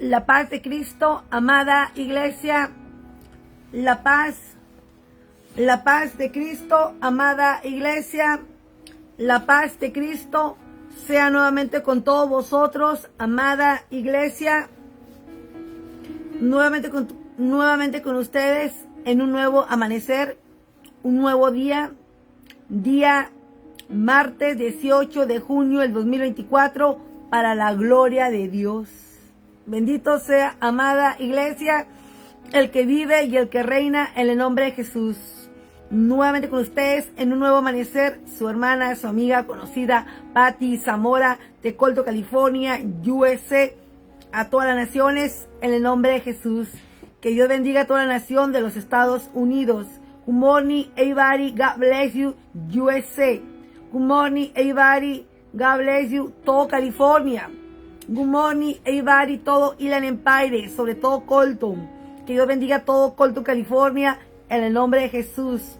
La paz de Cristo, amada iglesia, la paz de Cristo, amada iglesia, la paz de Cristo sea nuevamente con todos vosotros, amada iglesia, nuevamente con ustedes en un nuevo amanecer, un nuevo día martes 18 de junio del 2024, para la gloria de Dios. Bendito sea, amada iglesia, el que vive y el que reina en el nombre de Jesús. Nuevamente con ustedes en un nuevo amanecer, su hermana, su amiga conocida, Patti Zamora, de Colto, California, USA, a todas las naciones en el nombre de Jesús. Que Dios bendiga a toda la nación de los Estados Unidos. Good morning, everybody. God bless you, USA. Good morning, everybody. God bless you, todo California. Good morning, everybody, todo Inland Empire, sobre todo Colton. Que Dios bendiga a todo Colton, California, en el nombre de Jesús.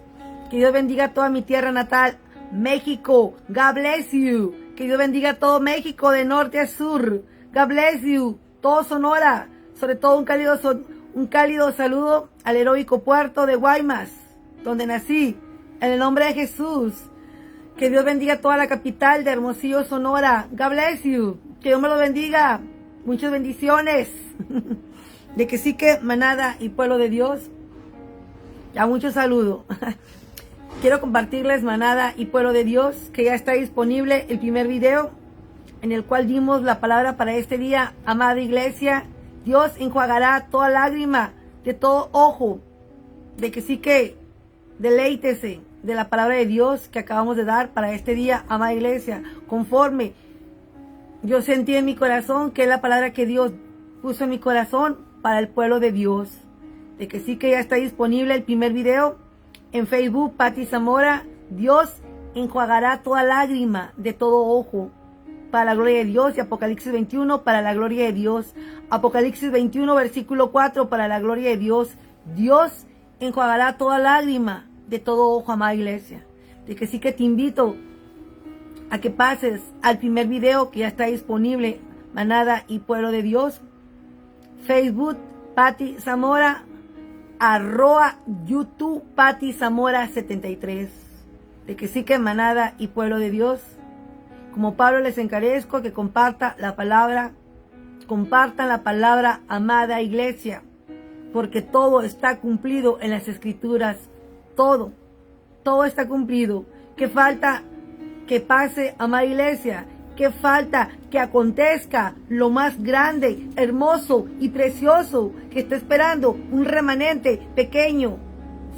Que Dios bendiga a toda mi tierra natal, México. God bless you. Que Dios bendiga a todo México, de norte a sur. God bless you. Todo Sonora. Sobre todo un cálido saludo al heroico puerto de Guaymas, donde nací, en el nombre de Jesús. Que Dios bendiga a toda la capital de Hermosillo, Sonora. God bless you. Que Dios me lo bendiga. Muchas bendiciones. De que sí, que manada y pueblo de Dios. Ya mucho saludo. Quiero compartirles, manada y pueblo de Dios, que ya está disponible el primer video en el cual dimos la palabra para este día. Amada iglesia, Dios enjuagará toda lágrima de todo ojo. De que sí, que deleítese de la palabra de Dios que acabamos de dar para este día, amada iglesia, conforme yo sentí en mi corazón, que es la palabra que Dios puso en mi corazón para el pueblo de Dios. De que sí, que ya está disponible el primer video en Facebook, Patti Zamora. Dios enjuagará toda lágrima de todo ojo, para la gloria de Dios. Y Apocalipsis 21, para la gloria de Dios. Apocalipsis 21, versículo 4, para la gloria de Dios. Dios enjuagará toda lágrima de todo ojo, amada iglesia. De que sí, que te invito a que pases al primer video que ya está disponible, manada y pueblo de Dios. Facebook, Patti Zamora, @YouTube, Patti Zamora 73. De que sí, que manada y pueblo de Dios, como Pablo, les encarezco que compartan la palabra, amada iglesia, porque todo está cumplido en las escrituras. Todo está cumplido. ¿Qué falta que pase, amada iglesia? ¿Qué falta que acontezca lo más grande, hermoso y precioso que está esperando un remanente pequeño,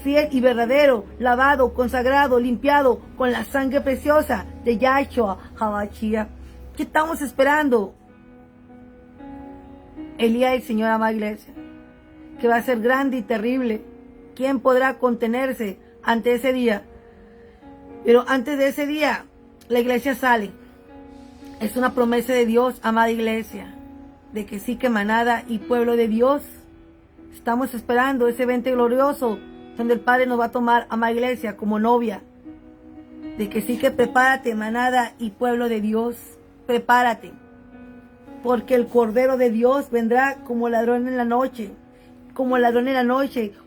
fiel y verdadero, lavado, consagrado, limpiado con la sangre preciosa de Yahshua HaMashiach? ¿Qué estamos esperando? El día del Señor, amada iglesia, que va a ser grande y terrible. ¿Quién podrá contenerse ante ese día? Pero antes de ese día, la iglesia sale. Es una promesa de Dios, amada iglesia, de que sí, que manada y pueblo de Dios, estamos esperando ese evento glorioso donde el Padre nos va a tomar, amada iglesia, como novia. De que sí, que prepárate, manada y pueblo de Dios, prepárate, porque el Cordero de Dios vendrá como ladrón en la noche,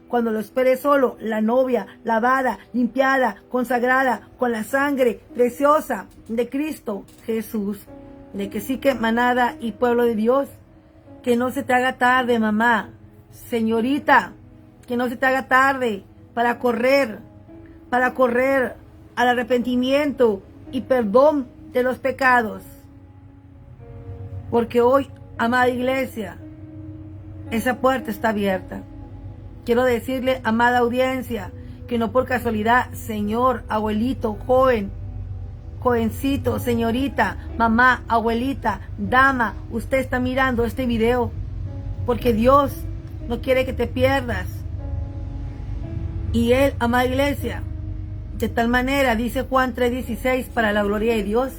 cuando lo espere solo la novia, lavada, limpiada, consagrada con la sangre preciosa de Cristo Jesús. De que sí, que manada y pueblo de Dios, que no se te haga tarde, mamá, señorita, que no se te haga tarde para correr al arrepentimiento y perdón de los pecados. Porque hoy, amada iglesia, esa puerta está abierta. Quiero decirle, amada audiencia, que no por casualidad, señor, abuelito, jovencito, señorita, mamá, abuelita, dama, usted está mirando este video, porque Dios no quiere que te pierdas. Y Él, amada iglesia, de tal manera, dice Juan 3:16, para la gloria de Dios,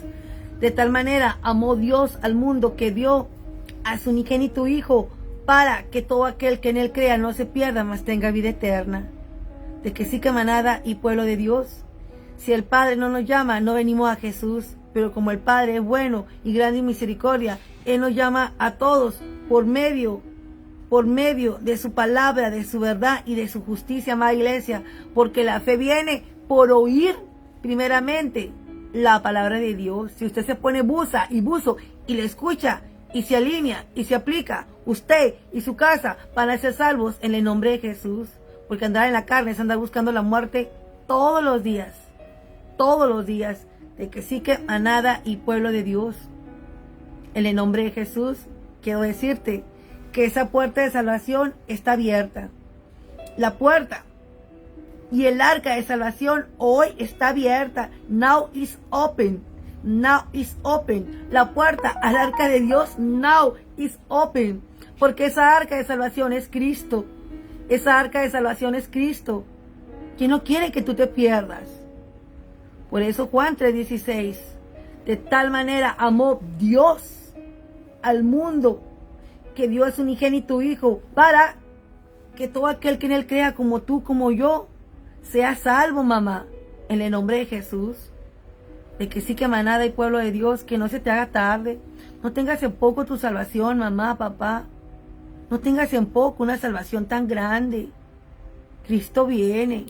de tal manera amó Dios al mundo que dio a su unigénito Hijo, para que todo aquel que en Él crea no se pierda, mas tenga vida eterna. De que sí, que manada y pueblo de Dios, si el Padre no nos llama, no venimos a Jesús, pero como el Padre es bueno y grande en misericordia, Él nos llama a todos por medio de su palabra, de su verdad y de su justicia, amada iglesia, porque la fe viene por oír primeramente la palabra de Dios. Si usted se pone buzo y le escucha y se alinea y se aplica, usted y su casa van a ser salvos en el nombre de Jesús, porque andar en la carne es andar buscando la muerte todos los días, de que sí que manada y pueblo de Dios. En el nombre de Jesús, quiero decirte que esa puerta de salvación está abierta. La puerta y el arca de salvación hoy está abierta. Now is open. Now is open. La puerta al arca de Dios, now is open. Porque esa arca de salvación es Cristo. Esa arca de salvación es Cristo, que no quiere que tú te pierdas. Por eso Juan 3:16, de tal manera amó Dios al mundo, que dio a su unigénito Hijo, para que todo aquel que en Él crea, como tú, como yo, sea salvo, mamá, en el nombre de Jesús. De que sí que manada y pueblo de Dios, que no se te haga tarde. No tengas en poco tu salvación, mamá, papá. No tengas en poco una salvación tan grande. Cristo viene.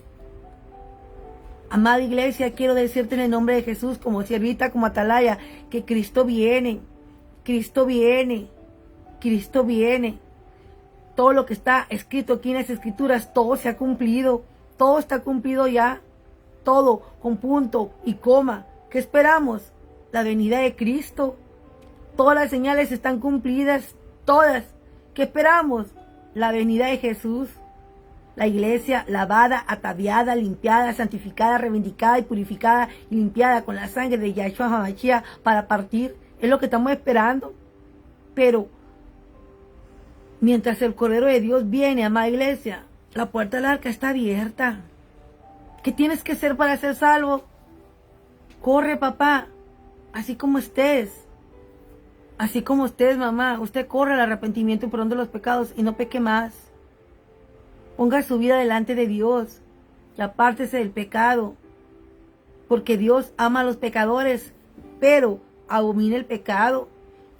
Amada iglesia, quiero decirte en el nombre de Jesús, como siervita, como atalaya, que Cristo viene. Cristo viene. Cristo viene. Todo lo que está escrito aquí en las Escrituras, todo se ha cumplido. Todo está cumplido ya. Todo con punto y coma. ¿Qué esperamos? La venida de Cristo. Todas las señales están cumplidas. Todas. ¿Qué esperamos? La venida de Jesús. La iglesia lavada, ataviada, limpiada, santificada, reivindicada y purificada y limpiada con la sangre de Yahshua HaMashiach para partir. Es lo que estamos esperando. Pero mientras el Cordero de Dios viene, amada iglesia, la puerta del arca está abierta. ¿Qué tienes que hacer para ser salvo? Corre, papá, así como estés. Así como estés, mamá. Usted corre al arrepentimiento y perdón de los pecados y no peque más. Ponga su vida delante de Dios y apártese del pecado. Porque Dios ama a los pecadores, pero abomina el pecado.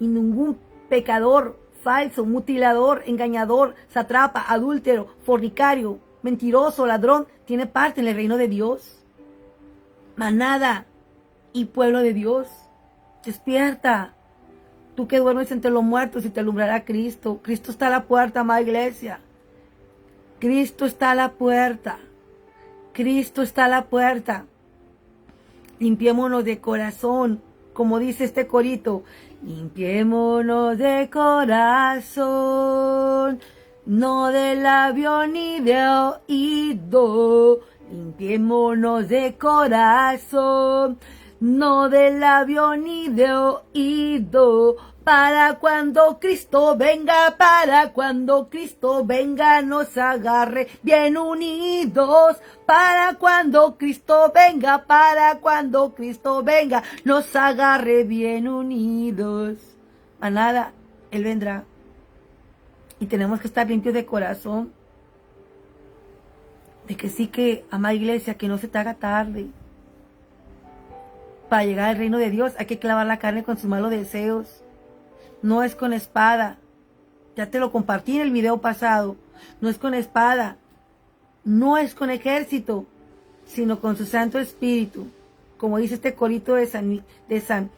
Y ningún pecador falso, mutilador, engañador, satrapa, adúltero, fornicario, mentiroso, ladrón, tiene parte en el reino de Dios. Manada y pueblo de Dios, despierta. Tú que duermes entre los muertos y te alumbrará Cristo. Cristo está a la puerta, amada iglesia. Cristo está a la puerta. Cristo está a la puerta. Limpiémonos de corazón, como dice este corito. Limpiémonos de corazón, no de labio ni de oído. Limpiémonos de corazón, no de labio ni de oído. Para cuando Cristo venga, nos agarre bien unidos. Para cuando Cristo venga, nos agarre bien unidos. Manada, Él vendrá. Y tenemos que estar limpios de corazón. De que sí que, amada iglesia, que no se te haga tarde. Para llegar al reino de Dios hay que clavar la carne con sus malos deseos. No es con espada. Ya te lo compartí en el video pasado. No es con espada. No es con ejército. Sino con su Santo Espíritu. Como dice este corito del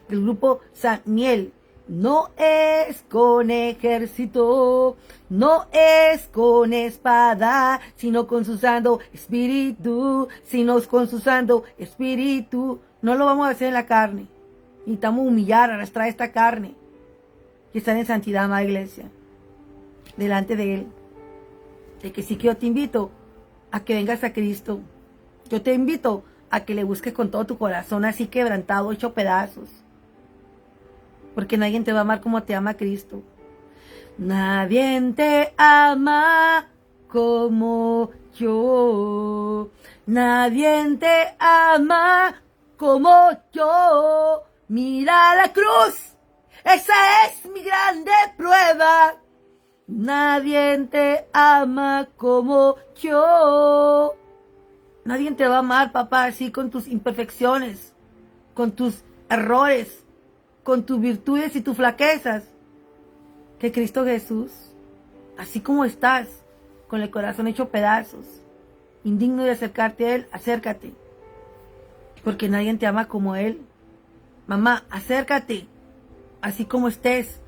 grupo San Miel. No es con ejército. No es con espada. Sino con su Santo Espíritu. Sino con su Santo Espíritu. No lo vamos a hacer en la carne. Necesitamos humillar, arrastrar esta carne. Y estar en santidad, amada iglesia. Delante de Él. De que sí que yo te invito a que vengas a Cristo. Yo te invito a que le busques con todo tu corazón, así quebrantado, hecho pedazos. Porque nadie te va a amar como te ama Cristo. Nadie te ama como yo. Nadie te ama como yo. Mira la cruz. Esa es mi grande prueba. Nadie te ama como yo. Nadie te va a amar, papá, así con tus imperfecciones, con tus errores, con tus virtudes y tus flaquezas. que Cristo Jesús, así como estás, con el corazón hecho pedazos, indigno de acercarte a Él, acércate, porque nadie te ama como Él. Mamá, acércate, así como estés,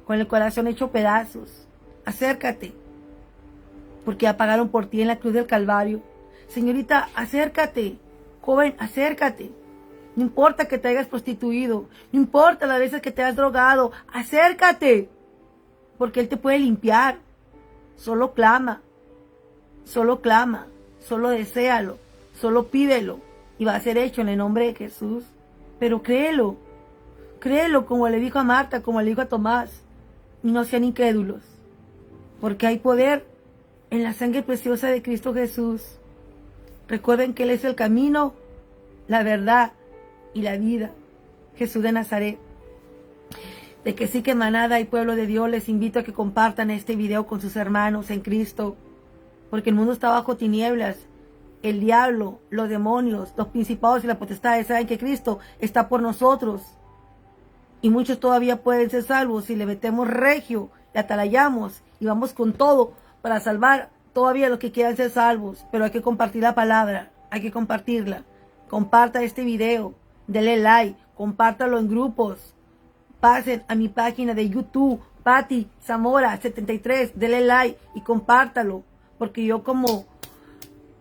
con el corazón hecho pedazos, acércate, porque ya pagaron por ti en la cruz del Calvario. Señorita, acércate, joven, acércate. No importa que te hayas prostituido, no importa las veces que te has drogado, acércate, porque Él te puede limpiar. Solo clama, solo deséalo, solo pídelo y va a ser hecho en el nombre de Jesús. Pero créelo como le dijo a Marta, como le dijo a Tomás, y no sean incrédulos, porque hay poder en la sangre preciosa de Cristo Jesús. Recuerden que Él es el camino, la verdad y la vida. Jesús de Nazaret. De que sí, que manada y pueblo de Dios, les invito a que compartan este video con sus hermanos en Cristo, porque el mundo está bajo tinieblas. El diablo, los demonios, los principados y las potestades saben que Cristo está por nosotros. Y muchos todavía pueden ser salvos si le metemos regio, le atalayamos y vamos con todo para salvar todavía los que quieran ser salvos. Pero hay que compartir la palabra, hay que compartirla. Comparta este video, denle like, compártalo en grupos. Pasen a mi página de YouTube, Patti Zamora 73, denle like y compártalo. Porque yo como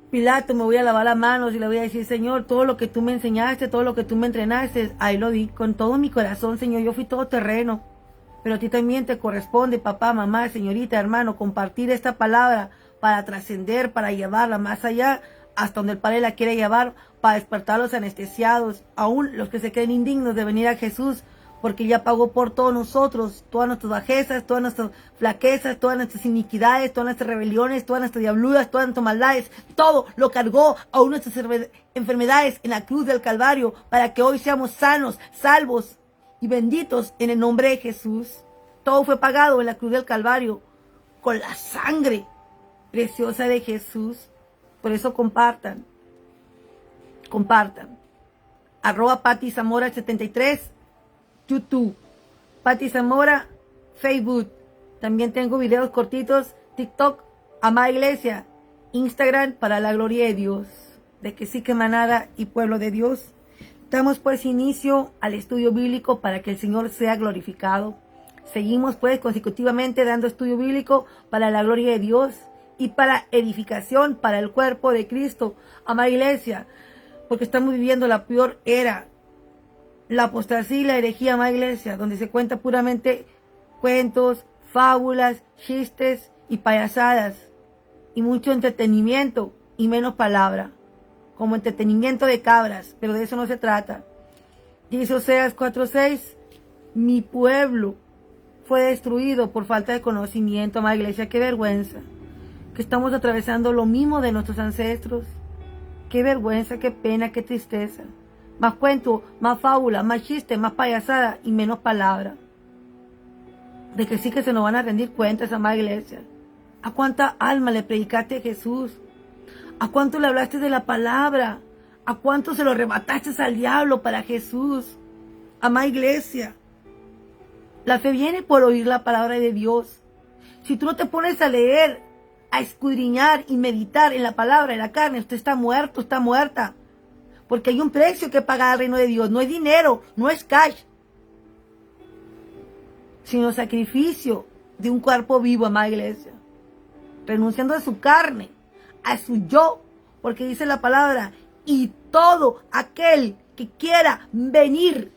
Pilato me voy a lavar las manos y le voy a decir: Señor, todo lo que tú me enseñaste, todo lo que tú me entrenaste, ahí lo di con todo mi corazón, Señor. Yo fui todo terreno, pero a ti también te corresponde, papá, mamá, señorita, hermano, compartir esta palabra para trascender, para llevarla más allá, hasta donde el Padre la quiere llevar, para despertar a los anestesiados, aún los que se creen indignos de venir a Jesús, porque ya pagó por todos nosotros, todas nuestras bajezas, todas nuestras flaquezas, todas nuestras iniquidades, todas nuestras rebeliones, todas nuestras diabluras, todas nuestras maldades. Todo lo cargó aún nuestras enfermedades en la cruz del Calvario, para que hoy seamos sanos, salvos y benditos en el nombre de Jesús. Todo fue pagado en la cruz del Calvario con la sangre preciosa de Jesús. Por eso compartan. @Patti Zamora 73, YouTube, Patti Zamora, Facebook. También tengo videos cortitos, TikTok, Amada Iglesia, Instagram, para la gloria de Dios. De que sí, que manada y pueblo de Dios. Damos pues inicio al estudio bíblico para que el Señor sea glorificado. Seguimos pues consecutivamente dando estudio bíblico para la gloria de Dios y para edificación para el cuerpo de Cristo. Amada Iglesia, porque estamos viviendo la peor era, la apostasía y la herejía, amada Iglesia, donde se cuenta puramente cuentos, fábulas, chistes y payasadas, y mucho entretenimiento y menos palabra, como entretenimiento de cabras, pero de eso no se trata. Dice Oseas 4:6, mi pueblo fue destruido por falta de conocimiento. Amada Iglesia, qué vergüenza que estamos atravesando lo mismo de nuestros ancestros. Qué vergüenza, qué pena, qué tristeza. Más cuento, más fábula, más chiste, más payasada y menos palabra. De que sí, que se nos van a rendir cuentas, amada Iglesia. ¿A cuánta alma le predicaste a Jesús? ¿A cuánto le hablaste de la palabra? ¿A cuánto se lo arrebataste al diablo para Jesús? Amada Iglesia, la fe viene por oír la palabra de Dios. Si tú no te pones a leer, a escudriñar y meditar en la palabra, en la carne, usted está muerto, está muerta. Porque hay un precio que pagar al reino de Dios. No es dinero, no es cash, sino sacrificio de un cuerpo vivo, amada Iglesia. Renunciando a su carne, a su yo. Porque dice la palabra: y todo aquel que quiera venir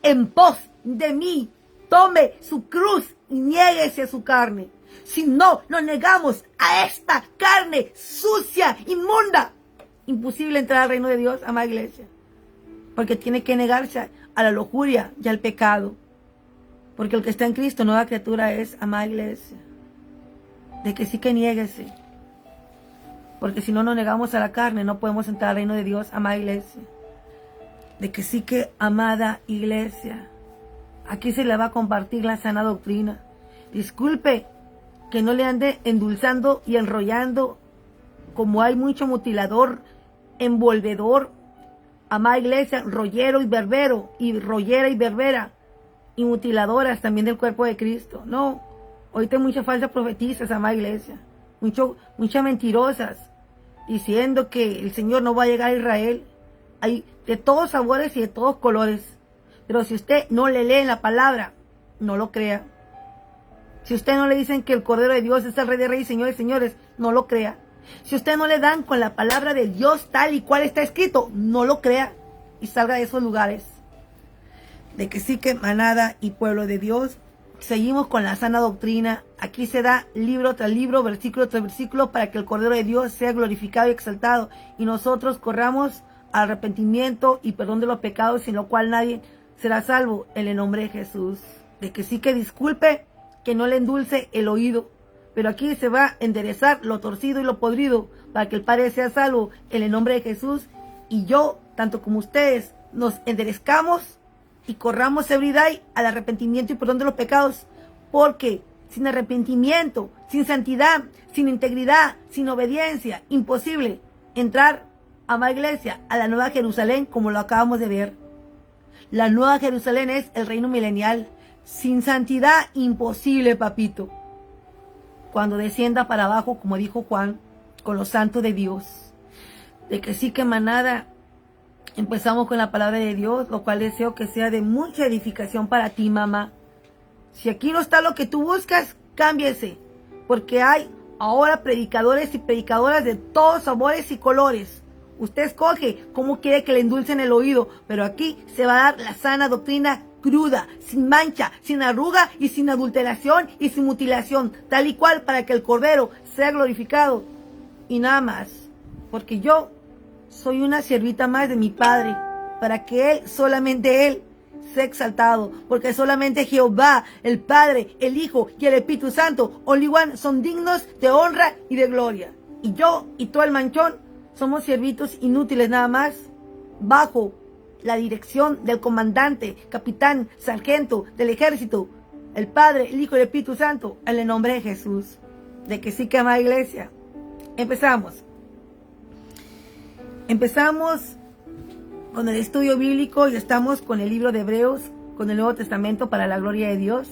en pos de mí, tome su cruz y niéguese a su carne. Si no nos negamos a esta carne sucia, inmunda, imposible entrar al reino de Dios, amada Iglesia. Porque tiene que negarse a la lujuria y al pecado. Porque el que está en Cristo, nueva criatura es, amada Iglesia. De que sí, que niéguese. Porque si no nos negamos a la carne, no podemos entrar al reino de Dios, amada Iglesia. De que sí, que, amada Iglesia, aquí se le va a compartir la sana doctrina. Disculpe que no le ande endulzando y enrollando, como hay mucho mutilador, envolvedor, amada Iglesia, rollero y berbero, y rollera y berbera, y mutiladoras también del cuerpo de Cristo. No, ahorita hay muchas falsas profetisas, amada iglesia, muchas mentirosas, diciendo que el Señor no va a llegar a Israel. Hay de todos sabores y de todos colores. Pero si usted no le lee la palabra, no lo crea. Si usted no le dicen que el Cordero de Dios es el Rey de Reyes y Señores de Señores, no lo crea. Si usted no le dan con la palabra de Dios tal y cual está escrito, no lo crea y salga de esos lugares. De que sí, que manada y pueblo de Dios, seguimos con la sana doctrina. Aquí se da libro tras libro, versículo tras versículo, para que el Cordero de Dios sea glorificado y exaltado, y nosotros corramos al arrepentimiento y perdón de los pecados, sin lo cual nadie será salvo, en el nombre de Jesús. De que sí, que disculpe, que no le endulce el oído, pero aquí se va a enderezar lo torcido y lo podrido, para que el Padre sea salvo, en el nombre de Jesús. Y yo, tanto como ustedes, nos enderezcamos y corramos everyday al arrepentimiento y perdón de los pecados, porque sin arrepentimiento, sin santidad, sin integridad, sin obediencia, imposible entrar, amada iglesia, a la Nueva Jerusalén, como lo acabamos de ver. La Nueva Jerusalén es el reino milenial. Sin santidad, imposible, papito. Cuando descienda para abajo, como dijo Juan, con los santos de Dios. De que sí, que manada, empezamos con la palabra de Dios, lo cual deseo que sea de mucha edificación para ti, mamá. Si aquí no está lo que tú buscas, cámbiese, porque hay ahora predicadores y predicadoras de todos sabores y colores. Usted escoge cómo quiere que le endulcen el oído, pero aquí se va a dar la sana doctrina cruda, sin mancha, sin arruga y sin adulteración y sin mutilación, tal y cual, para que el Cordero sea glorificado. Y nada más, porque yo soy una siervita más de mi Padre, para que Él, solamente Él, sea exaltado, porque solamente Jehová, el Padre, el Hijo y el Espíritu Santo, Only One, son dignos de honra y de gloria. Y yo y todo el manchón somos siervitos inútiles nada más, bajo la dirección del comandante, capitán, sargento del ejército, el Padre, el Hijo y el Espíritu Santo, en el nombre de Jesús. De que sí, que amada iglesia. Empezamos con el estudio bíblico y estamos con el libro de Hebreos, con el Nuevo Testamento para la gloria de Dios.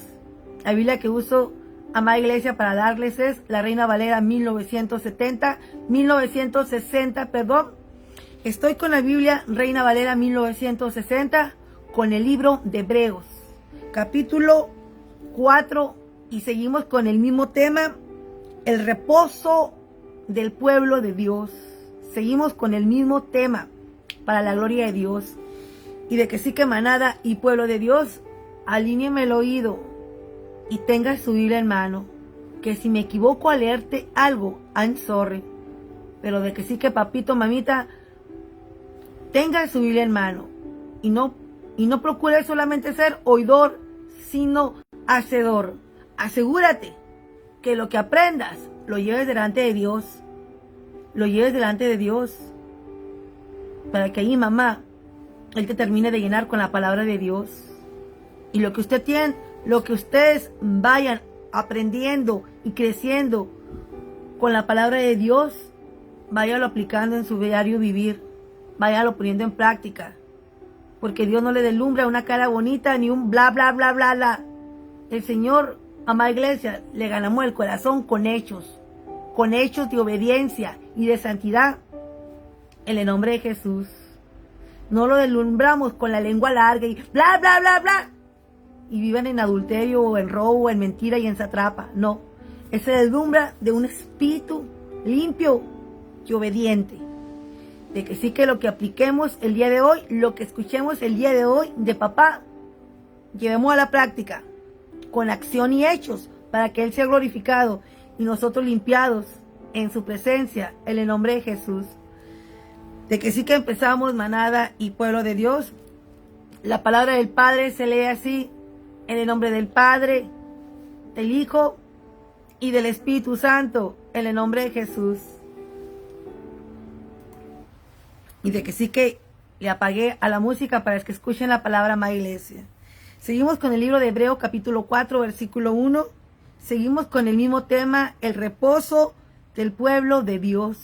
La Biblia que uso, amada iglesia, para darles es la Reina Valera 1960, perdón. Estoy con la Biblia Reina Valera 1960, con el libro de Hebreos, capítulo 4, y seguimos con el mismo tema, el reposo del pueblo de Dios. Seguimos con el mismo tema, para la gloria de Dios. Y de que sí, que manada y pueblo de Dios, alíñeme el oído y tenga su Biblia en mano, que si me equivoco al leerte algo, I'm sorry, pero de que sí, que papito, mamita, tenga su Biblia en mano y no procure solamente ser oidor, sino hacedor. Asegúrate que lo que aprendas lo lleves delante de Dios. Lo lleves delante de Dios, para que ahí, mamá, Él te termine de llenar con la palabra de Dios. Y lo que usted tiene, lo que ustedes vayan aprendiendo y creciendo con la palabra de Dios, váyalo aplicando en su diario vivir. Váyalo poniendo en práctica, porque Dios no le deslumbra una cara bonita ni un bla, bla, bla, bla, bla. El Señor, amada iglesia, le ganamos el corazón con hechos de obediencia y de santidad, en el nombre de Jesús. No lo deslumbramos con la lengua larga y bla, bla, bla, bla, y vivan en adulterio o en robo o en mentira y en satrapa. No, Él se deslumbra de un espíritu limpio y obediente. De que sí, que lo que apliquemos el día de hoy, lo que escuchemos el día de hoy de papá, llevemos a la práctica, con acción y hechos, para que Él sea glorificado y nosotros limpiados en su presencia, en el nombre de Jesús. De que sí, que empezamos, manada y pueblo de Dios. La palabra del Padre se lee así, en el nombre del Padre, del Hijo y del Espíritu Santo, en el nombre de Jesús. Y de que sí, que le apagué a la música para que escuchen la palabra, amada iglesia. Seguimos con el libro de Hebreos, capítulo 4, versículo 1. Seguimos con el mismo tema, el reposo del pueblo de Dios.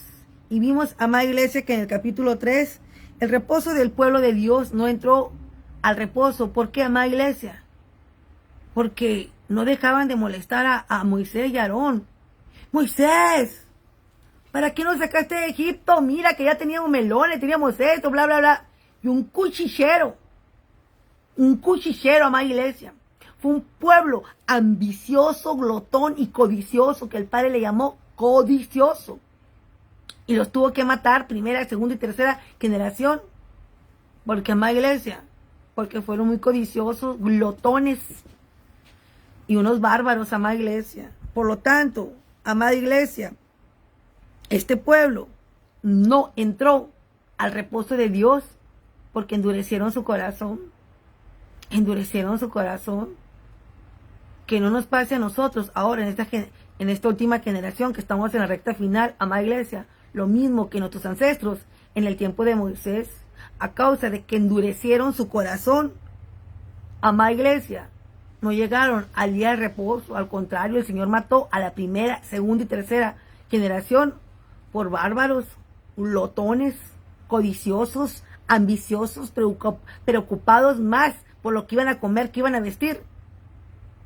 Y vimos, amada iglesia, que en el capítulo 3, el reposo del pueblo de Dios no entró al reposo. ¿Por qué, amada iglesia? porque no dejaban de molestar a Moisés y Aarón. Moisés, ¿para qué nos sacaste de Egipto? Mira que ya teníamos melones, teníamos esto, bla, bla, bla. Y un cuchillero, amada iglesia. Fue un pueblo ambicioso, glotón y codicioso, que el Padre le llamó codicioso. Y los tuvo que matar primera, segunda y tercera generación. Porque, amada iglesia, porque fueron muy codiciosos, glotones y unos bárbaros, amada iglesia. Por lo tanto, amada iglesia, este pueblo no entró al reposo de Dios porque endurecieron su corazón. Endurecieron su corazón. Que no nos pase a nosotros ahora en esta última generación que estamos en la recta final, amada iglesia, lo mismo que nuestros ancestros en el tiempo de Moisés, a causa de que endurecieron su corazón, amada iglesia, no llegaron al día de reposo. Al contrario, el Señor mató a la primera, segunda y tercera generación por bárbaros, glotones, codiciosos, ambiciosos, preocupados más por lo que iban a comer, que iban a vestir,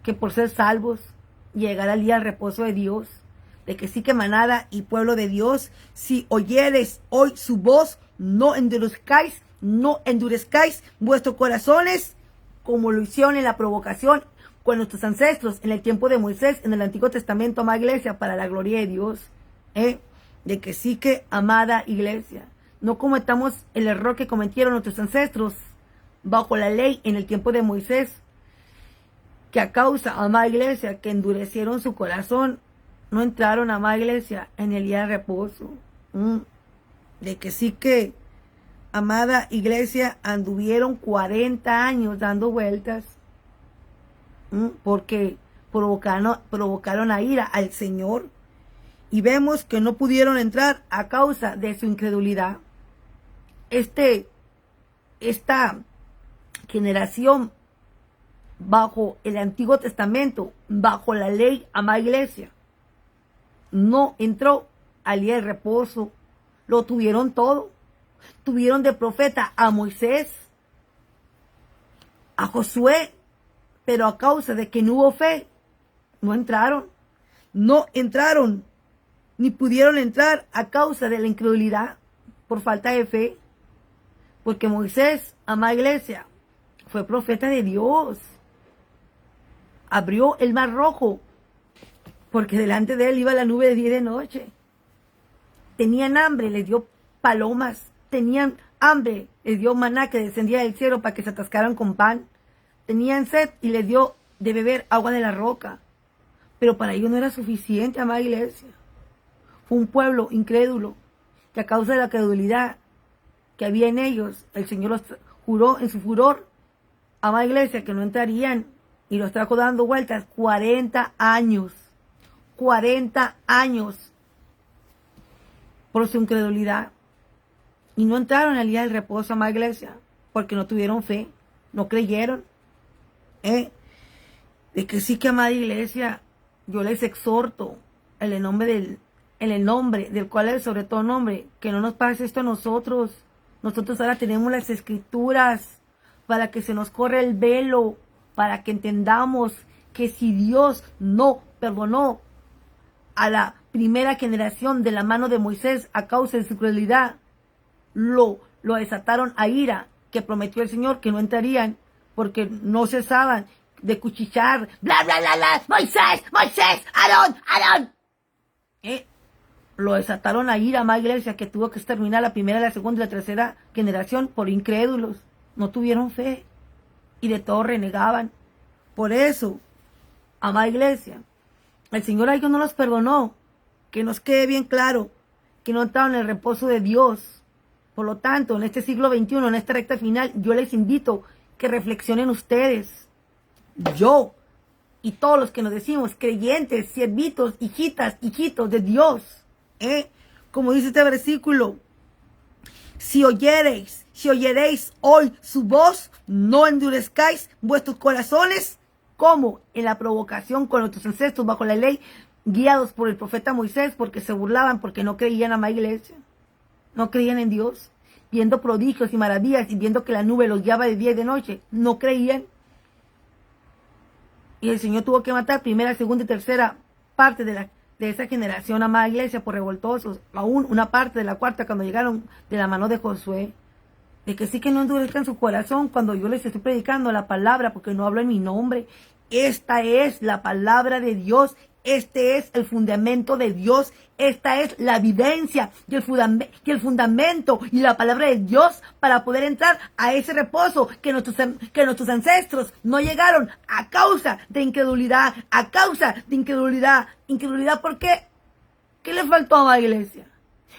que por ser salvos, llegar al día del reposo de Dios. De que sí, que manada y pueblo de Dios, si oyeres hoy su voz, no endurezcáis vuestros corazones, como lo hicieron en la provocación con nuestros ancestros en el tiempo de Moisés, en el Antiguo Testamento, amada iglesia, para la gloria de Dios. De que sí, que amada iglesia, no cometamos el error que cometieron nuestros ancestros bajo la ley en el tiempo de Moisés, que a causa, amada iglesia, que endurecieron su corazón, no entraron, amada iglesia, en el día de reposo. De que sí, que amada iglesia, anduvieron 40 años dando vueltas, porque provocaron a ira al Señor, y vemos que no pudieron entrar a causa de su incredulidad. Esta generación bajo el Antiguo Testamento, bajo la ley, amada iglesia, no entró al día de reposo. Lo tuvieron todo. Tuvieron de profeta a Moisés, a Josué, pero a causa de que no hubo fe, no entraron, ni pudieron entrar a causa de la incredulidad, por falta de fe. Porque Moisés, amada iglesia, fue profeta de Dios. Abrió el mar rojo, porque delante de él iba la nube de día y de noche. Tenían hambre, les dio palomas. Tenían hambre, les dio maná que descendía del cielo para que se atascaran con pan. Tenían sed y les dio de beber agua de la roca. Pero para ellos no era suficiente, amada iglesia. Fue un pueblo incrédulo, que a causa de la credulidad que había en ellos, el Señor los juró en su furor, amada iglesia, que no entrarían, y los trajo dando vueltas 40 años. 40 años por su incredulidad. Y no entraron al día del reposo, amada iglesia, porque no tuvieron fe, no creyeron. De que sí, que amada iglesia, yo les exhorto en el nombre del cual es sobre todo nombre, que no nos pase esto a nosotros. Nosotros ahora tenemos las escrituras para que se nos corra el velo, para que entendamos que si Dios no perdonó a la primera generación de la mano de Moisés a causa de su crueldad, lo desataron a ira, que prometió el Señor que no entrarían, porque no cesaban de cuchillar, bla, bla, bla, bla, Moisés, Aarón. Lo desataron a ira, amada iglesia, que tuvo que exterminar la primera, la segunda y la tercera generación por incrédulos. No tuvieron fe y de todo renegaban. Por eso, amada iglesia, el Señor a ellos no los perdonó. Que nos quede bien claro que no entraron en el reposo de Dios. Por lo tanto, en este siglo XXI, en esta recta final, yo les invito que reflexionen ustedes. Yo y todos los que nos decimos creyentes, siervitos, hijitos de Dios. Como dice este versículo, si oyereis hoy su voz, no endurezcáis vuestros corazones, como en la provocación con nuestros ancestros bajo la ley, guiados por el profeta Moisés, porque se burlaban, porque no creían, amada iglesia, no creían en Dios, viendo prodigios y maravillas y viendo que la nube los guiaba de día y de noche, no creían. Y el Señor tuvo que matar primera, segunda y tercera parte de esa generación, amada iglesia, por revoltosos. Aún una parte de la cuarta cuando llegaron de la mano de Josué. De que sí que no endurezcan su corazón cuando yo les estoy predicando la palabra, porque no hablo en mi nombre. Esta es la palabra de Dios. Este es el fundamento de Dios. Esta es la evidencia y el fundamento y la palabra de Dios para poder entrar a ese reposo que nuestros ancestros no llegaron a causa de incredulidad. A causa de incredulidad. ¿Incredulidad por qué? ¿Qué le faltó a la iglesia?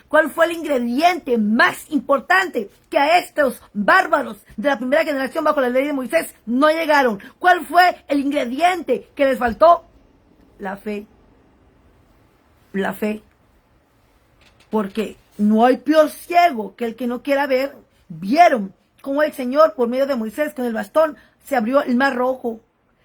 ¿Cuál fue el ingrediente más importante que a estos bárbaros de la primera generación bajo la ley de Moisés no llegaron? ¿Cuál fue el ingrediente que les faltó? La fe. La fe. Porque no hay peor ciego que el que no quiera ver. Vieron cómo el Señor, por medio de Moisés, con el bastón, se abrió el mar rojo.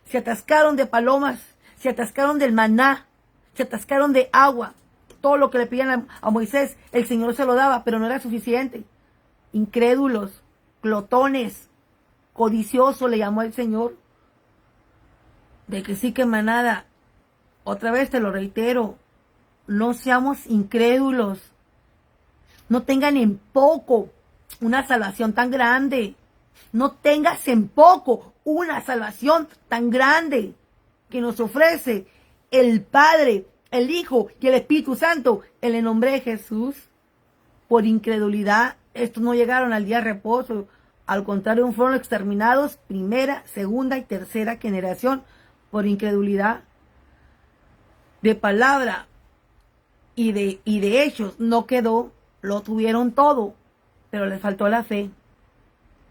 Se atascaron de palomas, se atascaron del maná, se atascaron de agua. Todo lo que le pedían a Moisés, el Señor se lo daba, pero no era suficiente. Incrédulos, glotones, codicioso le llamó el Señor. De que sí que manada, otra vez te lo reitero, no seamos incrédulos. No tengan en poco una salvación tan grande. No tengas en poco una salvación tan grande que nos ofrece el Padre, el Hijo y el Espíritu Santo en el nombre de Jesús. Por incredulidad, estos no llegaron al día de reposo. Al contrario, fueron exterminados primera, segunda y tercera generación por incredulidad. De palabra y de hechos no quedó, lo tuvieron todo, pero les faltó la fe.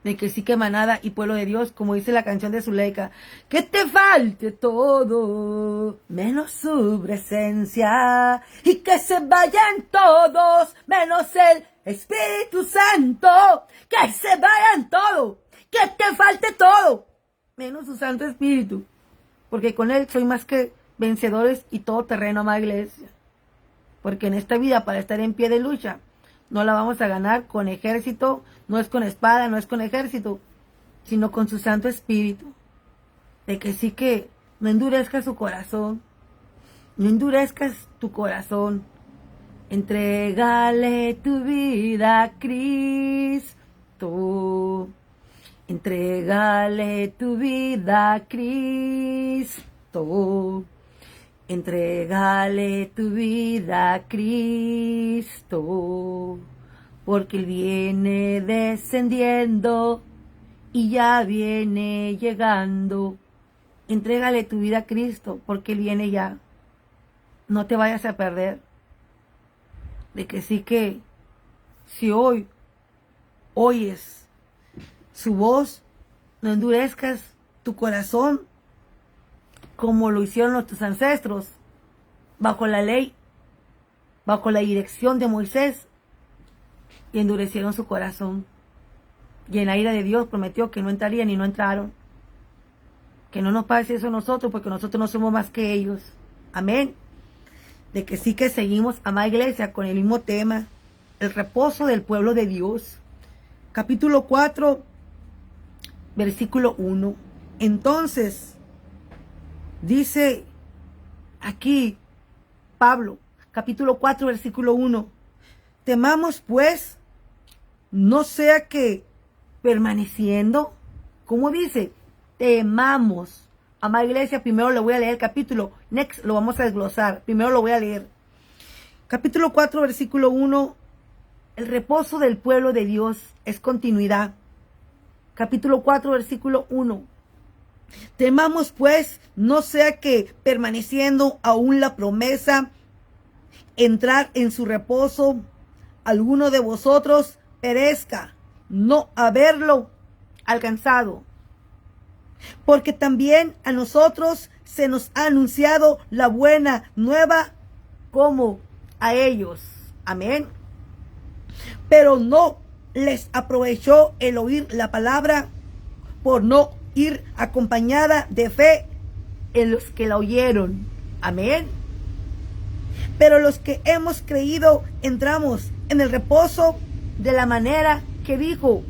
De que sí que manada y pueblo de Dios, como dice la canción de Zuleika, que te falte todo, menos su presencia, y que se vayan todos, menos el Espíritu Santo, que se vayan todos, que te falte todo, menos su Santo Espíritu, porque con él soy más que vencedores y todo terreno, amada iglesia. Porque en esta vida, para estar en pie de lucha, no la vamos a ganar con ejército, no es con espada, no es con ejército, sino con su Santo Espíritu. De que sí que no endurezcas su corazón, no endurezcas tu corazón. Entrégale tu vida a Cristo. Entrégale tu vida a Cristo. Entrégale tu vida a Cristo, porque Él viene descendiendo y ya viene llegando. Entrégale tu vida a Cristo, porque Él viene ya. No te vayas a perder. De que sí que, si hoy oyes su voz, no endurezcas tu corazón, como lo hicieron nuestros ancestros, bajo la ley, bajo la dirección de Moisés, y endurecieron su corazón. Y en la ira de Dios prometió que no entrarían y no entraron. Que no nos pase eso a nosotros, porque nosotros no somos más que ellos. Amén. De que sí que seguimos, amada iglesia, con el mismo tema, el reposo del pueblo de Dios. Capítulo 4, versículo 1. Entonces, dice aquí Pablo, capítulo 4, versículo 1. Temamos pues, no sea que permaneciendo, ¿cómo dice? Temamos. Amada iglesia, primero le voy a leer el capítulo, next lo vamos a desglosar, primero lo voy a leer. Capítulo 4, versículo 1, el reposo del pueblo de Dios es continuidad. Capítulo 4, versículo 1. Temamos pues, no sea que permaneciendo aún la promesa, entrar en su reposo, alguno de vosotros perezca, no haberlo alcanzado. Porque también a nosotros se nos ha anunciado la buena nueva como a ellos. Amén. Pero no les aprovechó el oír la palabra por no ir acompañada de fe en los que la oyeron. Amén. Pero los que hemos creído entramos en el reposo de la manera que dijo: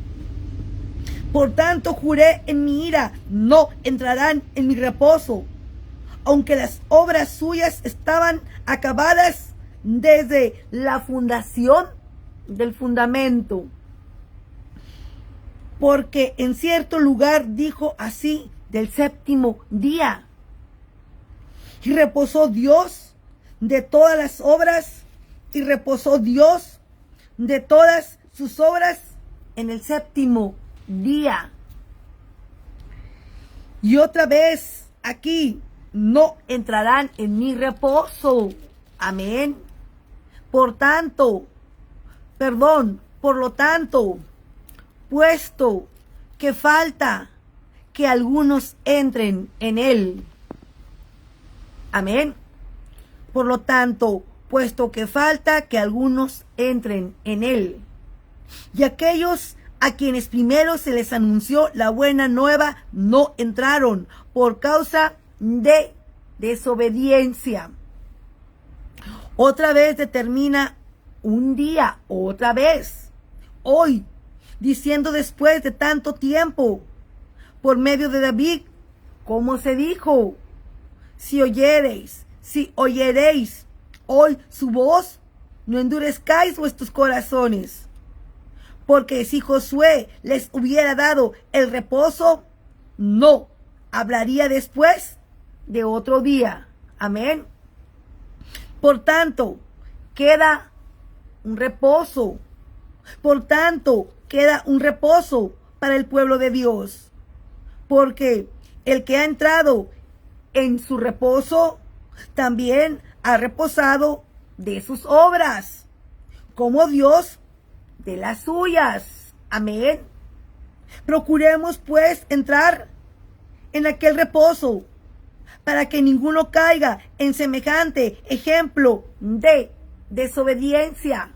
por tanto juré en mi ira, no entrarán en mi reposo. aunque las obras suyas estaban acabadas desde la fundación del fundamento. Porque en cierto lugar dijo así del séptimo día. Y reposó Dios de todas las obras, y reposó Dios de todas sus obras en el séptimo día. Y otra vez aquí, no entrarán en mi reposo. Amén. Por lo tanto, puesto que falta que algunos entren en él. Amén. Por lo tanto, puesto que falta que algunos entren en él. Y aquellos a quienes primero se les anunció la buena nueva no entraron por causa de desobediencia. Otra vez determina un día, otra vez, hoy, diciendo después de tanto tiempo, por medio de David, como se dijo, si oyereis hoy su voz, no endurezcáis vuestros corazones. Porque si Josué les hubiera dado el reposo, no hablaría después de otro día. Amén. Por tanto, queda un reposo. Por tanto, queda un reposo para el pueblo de Dios. Porque el que ha entrado en su reposo, también ha reposado de sus obras, como Dios de las suyas. Amén. Procuremos pues entrar en aquel reposo, para que ninguno caiga en semejante ejemplo de desobediencia.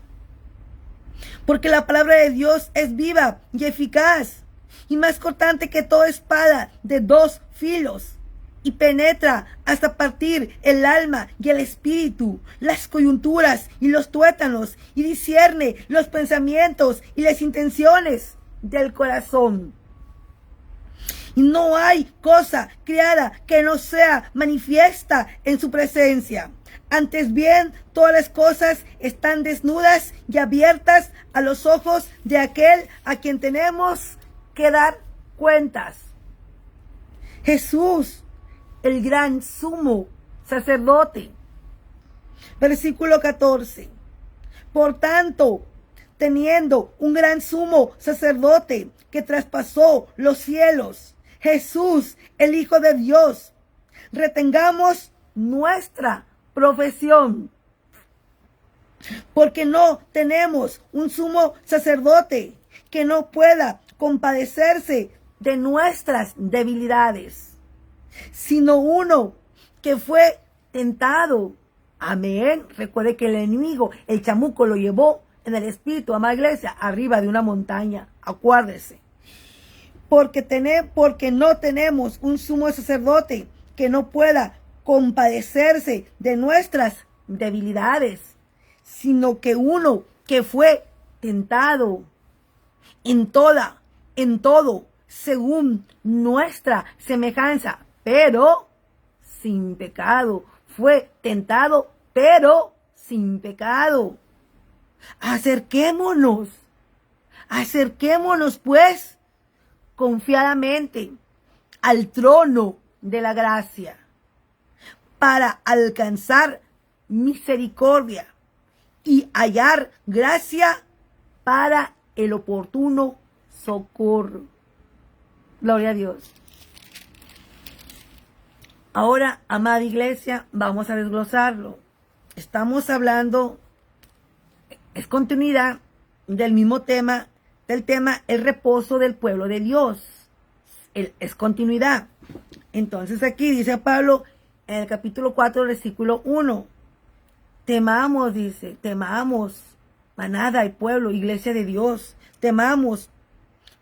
Porque la palabra de Dios es viva y eficaz, y más cortante que toda espada de dos filos, y penetra hasta partir el alma y el espíritu, las coyunturas y los tuétanos, y discierne los pensamientos y las intenciones del corazón. Y no hay cosa creada que no sea manifiesta en su presencia. Antes bien, todas las cosas están desnudas y abiertas a los ojos de aquel a quien tenemos que dar cuentas. Jesús, el gran sumo sacerdote. Versículo 14. Por tanto, teniendo un gran sumo sacerdote que traspasó los cielos, Jesús, el Hijo de Dios, retengamos nuestra profesión. Porque no tenemos un sumo sacerdote que no pueda compadecerse de nuestras debilidades, sino uno que fue tentado. Amén. Recuerde que el enemigo, el chamuco, lo llevó en el espíritu, amada iglesia, arriba de una montaña. Acuérdese. Porque no tenemos un sumo sacerdote que no pueda compadecerse de nuestras debilidades, sino que uno que fue tentado en todo, según nuestra semejanza, pero sin pecado. Fue tentado, pero sin pecado. Acerquémonos pues confiadamente al trono de la gracia para alcanzar misericordia y hallar gracia para el oportuno socorro. Gloria a Dios. Ahora, amada iglesia, vamos a desglosarlo. Estamos hablando, es continuidad del mismo tema, el reposo del pueblo de Dios. Es continuidad. Entonces aquí dice Pablo en el capítulo 4, versículo 1. Temamos, dice, temamos, manada y pueblo, iglesia de Dios, temamos,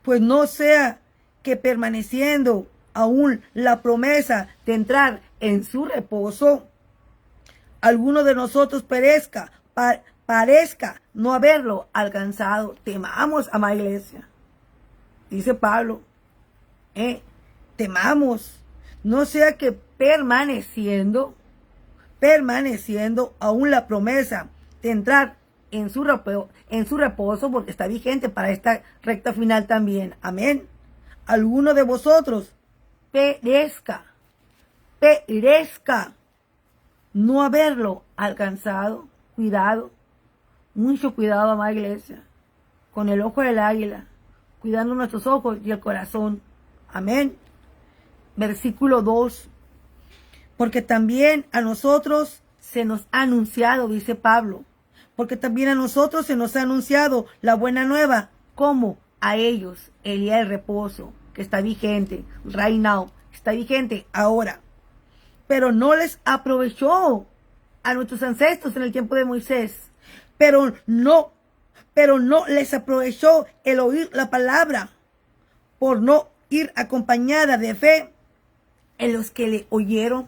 pues no sea que permaneciendo aún la promesa de entrar en su reposo, alguno de nosotros parezca no haberlo alcanzado. Temamos, amada iglesia, dice Pablo, temamos, no sea que permaneciendo aún la promesa de entrar en su reposo, porque está vigente para esta recta final también. Amén. Alguno de vosotros perezca, no haberlo alcanzado. Cuidado, mucho cuidado, amada iglesia, con el ojo del águila, cuidando nuestros ojos y el corazón. Amén. Versículo 2. Porque también a nosotros se nos ha anunciado, dice Pablo, porque también a nosotros se nos ha anunciado la buena nueva, como a ellos el día del reposo, que está vigente, right now, está vigente ahora. Pero no les aprovechó a nuestros ancestros en el tiempo de Moisés, pero no les aprovechó el oír la palabra, por no ir acompañada de fe en los que le oyeron.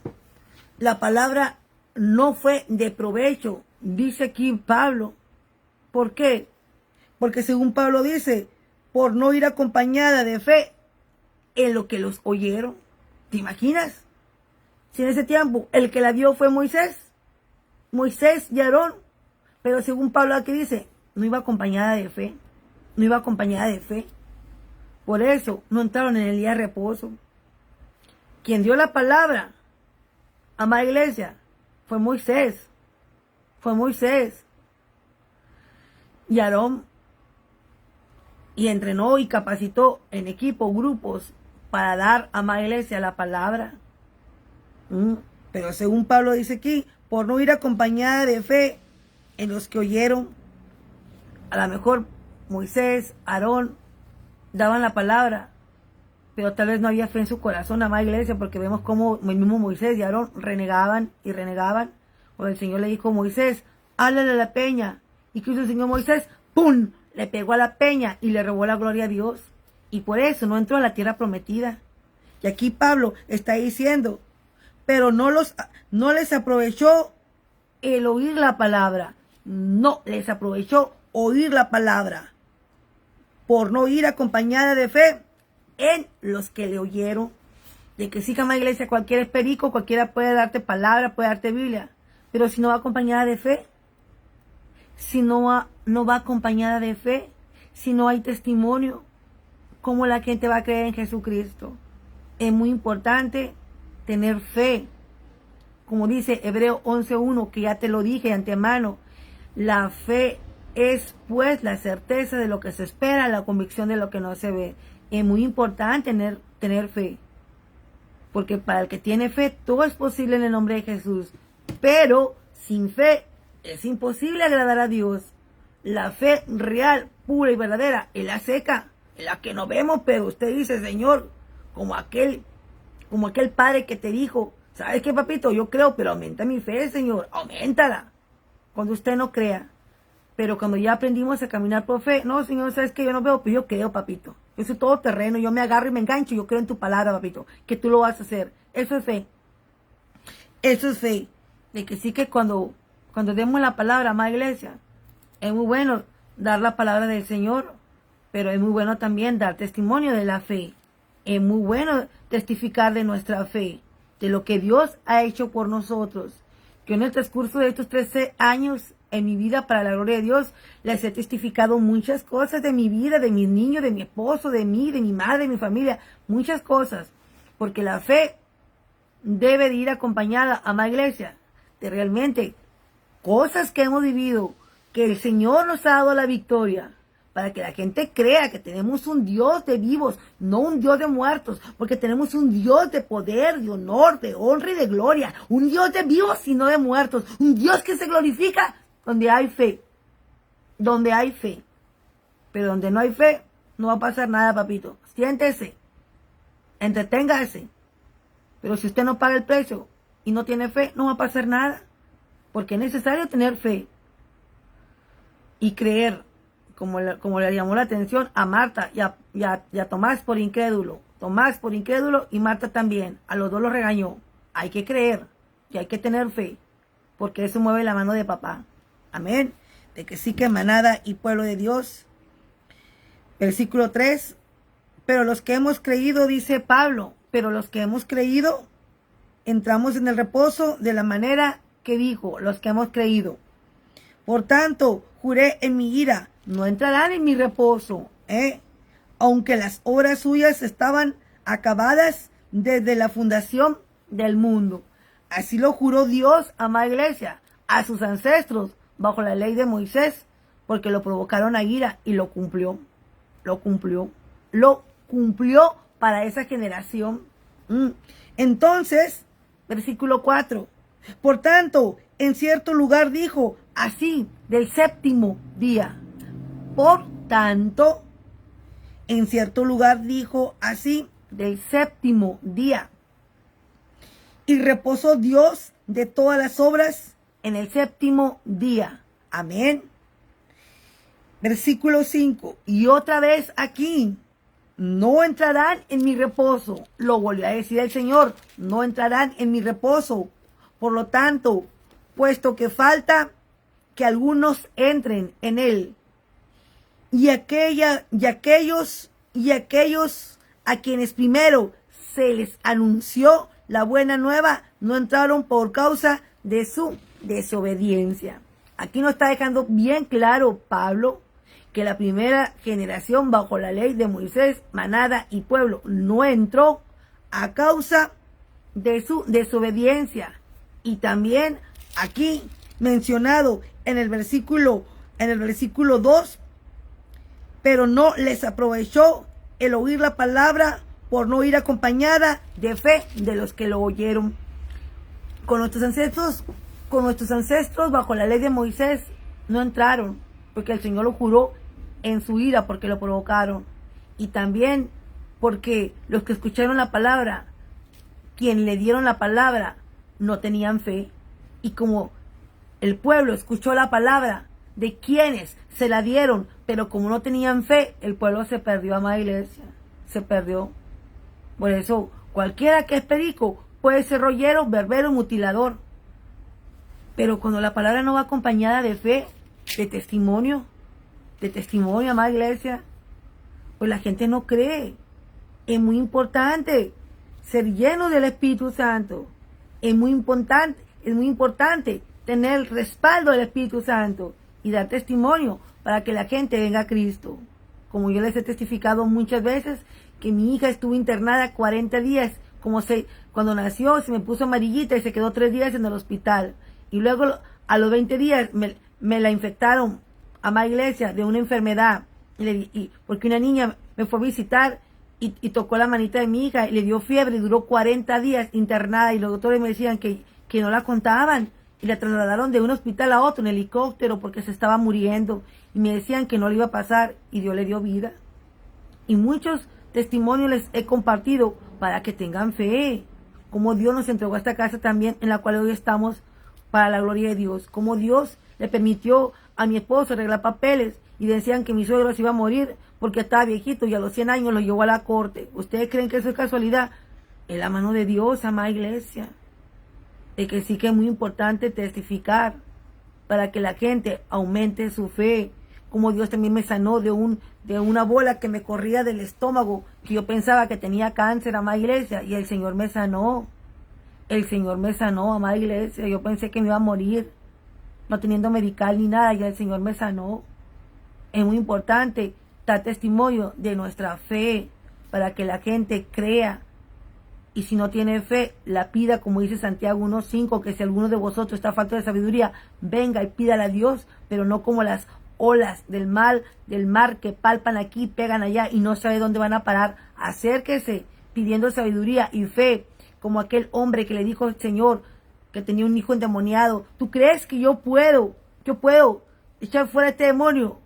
La palabra no fue de provecho, dice aquí Pablo. ¿Por qué? Porque según Pablo dice, por no ir acompañada de fe en lo que los oyeron. ¿Te imaginas? Si en ese tiempo el que la dio fue Moisés y Aarón, pero según Pablo aquí dice, no iba acompañada de fe, Por eso no entraron en el día de reposo. Quien dio la palabra, amada iglesia, fue Moisés. Y Aarón, y entrenó y capacitó en equipo, grupos, para dar, amada iglesia, la palabra. Pero según Pablo dice aquí, por no ir acompañada de fe en los que oyeron. A lo mejor Moisés, Aarón daban la palabra, pero tal vez no había fe en su corazón, amada iglesia, porque vemos cómo el mismo Moisés y Aarón renegaban. Cuando el Señor le dijo a Moisés, háblale a la peña. ¿Y qué hizo el Señor Moisés? ¡Pum! Le pegó a la peña y le robó la gloria a Dios. Y por eso no entró a la tierra prometida. Y aquí Pablo está diciendo, pero no les aprovechó el oír la palabra. No les aprovechó oír la palabra, por no ir acompañada de fe en los que le oyeron. De que sí, amada iglesia, cualquiera es perico, cualquiera puede darte palabra, puede darte Biblia, pero si no va acompañada de fe, si no va acompañada de fe, si no hay testimonio, ¿cómo la gente va a creer en Jesucristo? Es muy importante tener fe. Como dice Hebreo 11:1, que ya te lo dije de antemano, la fe es pues la certeza de lo que se espera, la convicción de lo que no se ve. Es muy importante tener fe, porque para el que tiene fe todo es posible en el nombre de Jesús, pero sin fe es imposible agradar a Dios. La fe real, pura y verdadera es la seca, es la que no vemos, pero usted dice, Señor, como aquel padre que te dijo, ¿sabes qué, papito? Yo creo, pero aumenta mi fe, Señor, auméntala. Cuando usted no crea. Pero cuando ya aprendimos a caminar por fe, no, Señor, ¿sabes qué? Yo no veo, pero yo creo, papito. Yo soy todo terreno, yo me agarro y me engancho, yo creo en tu palabra, papito, que tú lo vas a hacer. Eso es fe. Eso es fe. De que sí, que cuando demos la palabra, amada iglesia, es muy bueno dar la palabra del Señor, pero es muy bueno también dar testimonio de la fe. Es muy bueno testificar de nuestra fe, de lo que Dios ha hecho por nosotros. Yo en el transcurso de estos 13 años en mi vida, para la gloria de Dios, les he testificado muchas cosas de mi vida, de mis niños, de mi esposo, de mí, de mi madre, de mi familia, muchas cosas. Porque la fe debe de ir acompañada, amada iglesia, de realmente cosas que hemos vivido, que el Señor nos ha dado la victoria, para que la gente crea que tenemos un Dios de vivos, no un Dios de muertos, porque tenemos un Dios de poder, de honor, de honra y de gloria, un Dios de vivos y no de muertos, un Dios que se glorifica donde hay fe, pero donde no hay fe, no va a pasar nada, papito. Siéntese, entreténgase, pero si usted no paga el precio y no tiene fe, no va a pasar nada, porque es necesario tener fe y creer. Como le llamó la atención a Marta y a Tomás por incrédulo. Tomás por incrédulo y Marta también. A los dos los regañó. Hay que creer y hay que tener fe, porque eso mueve la mano de papá. Amén. De que sí, que manada y pueblo de Dios. Versículo 3. Pero los que hemos creído, dice Pablo, pero los que hemos creído, entramos en el reposo de la manera que dijo, los que hemos creído. Por tanto, juré en mi ira, no entrarán en mi reposo, aunque las obras suyas estaban acabadas desde la fundación del mundo. Así lo juró Dios, amada iglesia, a sus ancestros, bajo la ley de Moisés, porque lo provocaron a ira y lo cumplió. Lo cumplió para esa generación. Entonces, versículo 4. Por tanto, en cierto lugar dijo, así, del séptimo día. Por tanto, en cierto lugar dijo así, del séptimo día. Y reposó Dios de todas las obras en el séptimo día. Amén. Versículo 5. Y otra vez aquí, no entrarán en mi reposo. Lo volvió a decir el Señor, no entrarán en mi reposo. Por lo tanto, puesto que falta que algunos entren en él, y aquellos a quienes primero se les anunció la buena nueva, no entraron por causa de su desobediencia. Aquí nos está dejando bien claro Pablo que la primera generación bajo la ley de Moisés, manada y pueblo, no entró a causa de su desobediencia. Y también aquí mencionado en el versículo 2, pero no les aprovechó el oír la palabra por no ir acompañada de fe de los que lo oyeron. Con nuestros ancestros bajo la ley de Moisés no entraron, porque el Señor lo juró en su ira, porque lo provocaron. Y también porque los que escucharon la palabra, quien le dieron la palabra, no tenían fe. Y como el pueblo escuchó la palabra de quienes se la dieron, pero como no tenían fe, el pueblo se perdió, amada iglesia, se perdió. Por eso, cualquiera que es perico puede ser rollero, berbero, mutilador. Pero cuando la palabra no va acompañada de fe, de testimonio, amada iglesia, pues la gente no cree. Es muy importante ser lleno del Espíritu Santo. Es muy importante tener el respaldo del Espíritu Santo y dar testimonio para que la gente venga a Cristo. Como yo les he testificado muchas veces, que mi hija estuvo internada 40 días, cuando nació se me puso amarillita y se quedó 3 días en el hospital. Y luego a los 20 días me la infectaron, amada iglesia, de una enfermedad. Porque una niña me fue a visitar y tocó la manita de mi hija y le dio fiebre y duró 40 días internada. Y los doctores me decían que no la contaban. Y la trasladaron de un hospital a otro en helicóptero porque se estaba muriendo. Y me decían que no le iba a pasar y Dios le dio vida. Y muchos testimonios les he compartido para que tengan fe. Como Dios nos entregó esta casa también en la cual hoy estamos para la gloria de Dios. Como Dios le permitió a mi esposo arreglar papeles y decían que mi suegro se iba a morir porque estaba viejito y a los 100 años lo llevó a la corte. ¿Ustedes creen que eso es casualidad? Es la mano de Dios, amada iglesia. De que sí que es muy importante testificar para que la gente aumente su fe. Como Dios también me sanó de una bola que me corría del estómago, que yo pensaba que tenía cáncer, amada iglesia, y el Señor me sanó. El Señor me sanó, amada iglesia. Yo pensé que me iba a morir, no teniendo medical ni nada, y el Señor me sanó. Es muy importante dar testimonio de nuestra fe para que la gente crea. Y si no tiene fe, la pida, como dice Santiago 1:5, que si alguno de vosotros está falto de sabiduría, venga y pídala a Dios, pero no como las olas del mar que palpan aquí, pegan allá y no sabe dónde van a parar. Acérquese pidiendo sabiduría y fe, como aquel hombre que le dijo al Señor que tenía un hijo endemoniado: ¿tú crees que yo puedo echar fuera este demonio?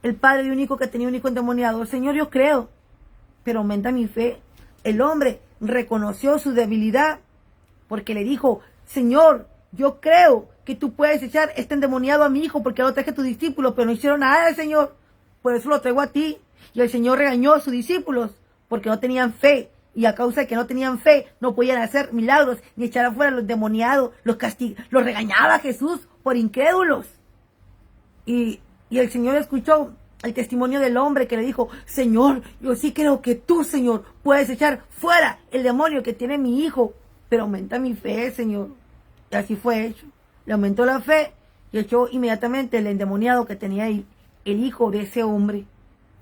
El padre de un hijo que tenía un hijo endemoniado: Señor, yo creo, pero aumenta mi fe. El hombre reconoció su debilidad porque le dijo: Señor, yo creo que tú puedes echar este endemoniado a mi hijo, porque lo traje a tus discípulos, pero no hicieron nada, Señor. Por eso lo traigo a ti. Y el Señor regañó a sus discípulos porque no tenían fe. Y a causa de que no tenían fe, no podían hacer milagros ni echar afuera a los endemoniados. Los regañaba a Jesús por incrédulos. Y el Señor escuchó el testimonio del hombre que le dijo, Señor, yo sí creo que tú, Señor, puedes echar fuera el demonio que tiene mi hijo, pero aumenta mi fe, Señor. Y así fue hecho. Le aumentó la fe y echó inmediatamente el endemoniado que tenía el hijo de ese hombre.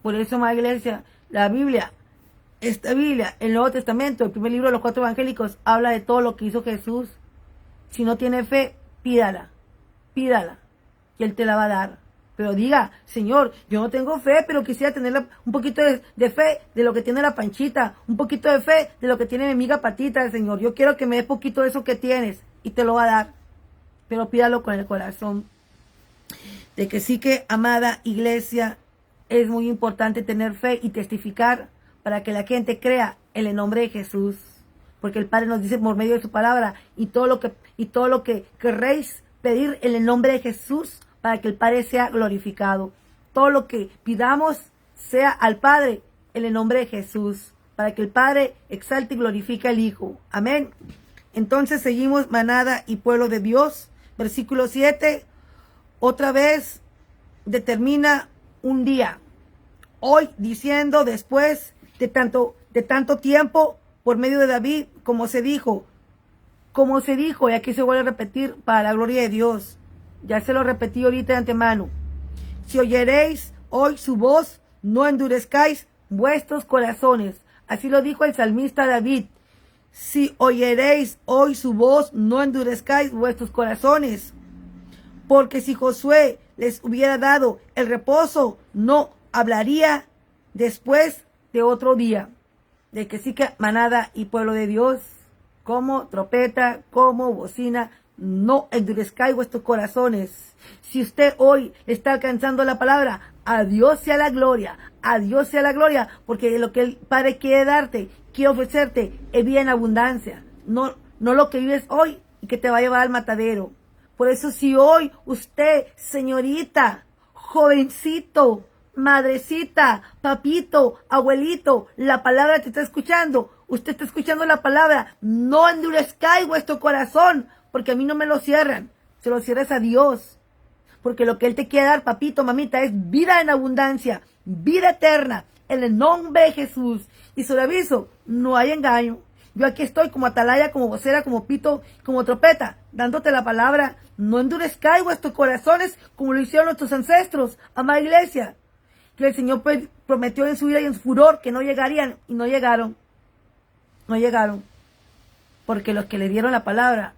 Por eso, amada iglesia, la Biblia, esta Biblia, el Nuevo Testamento, el primer libro de los 4 evangélicos, habla de todo lo que hizo Jesús. Si no tiene fe, pídala, y Él te la va a dar. Pero diga, Señor, yo no tengo fe, pero quisiera tener un poquito de fe de lo que tiene la Panchita, un poquito de fe de lo que tiene mi amiga Patita, Señor. Yo quiero que me des poquito de eso que tienes, y te lo va a dar. Pero pídalo con el corazón. De que sí que, amada iglesia, es muy importante tener fe y testificar para que la gente crea en el nombre de Jesús. Porque el Padre nos dice por medio de su palabra, y todo lo que querréis pedir en el nombre de Jesús, para que el Padre sea glorificado. Todo lo que pidamos sea al Padre en el nombre de Jesús, para que el Padre exalte y glorifique al Hijo. Amén. Entonces seguimos, manada y pueblo de Dios. Versículo 7. Otra vez determina un día. Hoy, diciendo, después de tanto tiempo, por medio de David, como se dijo, y aquí se vuelve a repetir para la gloria de Dios. Ya se lo repetí ahorita de antemano. Si oyeréis hoy su voz, no endurezcáis vuestros corazones. Así lo dijo el salmista David. Si oyeréis hoy su voz, no endurezcáis vuestros corazones. Porque si Josué les hubiera dado el reposo, no hablaría después de otro día. De que sí que, manada y pueblo de Dios, como trompeta, como bocina, no endurezcáis vuestros corazones. Si usted hoy está alcanzando la palabra, a Dios sea la gloria, porque lo que el Padre quiere darte, quiere ofrecerte, es vida en abundancia, no lo que vives hoy y que te va a llevar al matadero. Por eso, si hoy usted, señorita, jovencito, madrecita, papito, abuelito, la palabra te está escuchando, usted está escuchando la palabra, no endurezcáis vuestro corazón, porque a mí no me lo cierran, se lo cierras a Dios, porque lo que Él te quiere dar, papito, mamita, es vida en abundancia, vida eterna, en el nombre de Jesús. Y se lo aviso, no hay engaño. Yo aquí estoy como atalaya, como vocera, como pito, como trompeta, dándote la palabra. No endurezcáis vuestros corazones como lo hicieron nuestros ancestros, amada iglesia, que el Señor prometió en su ira y en su furor que no llegarían, y no llegaron, porque los que le dieron la palabra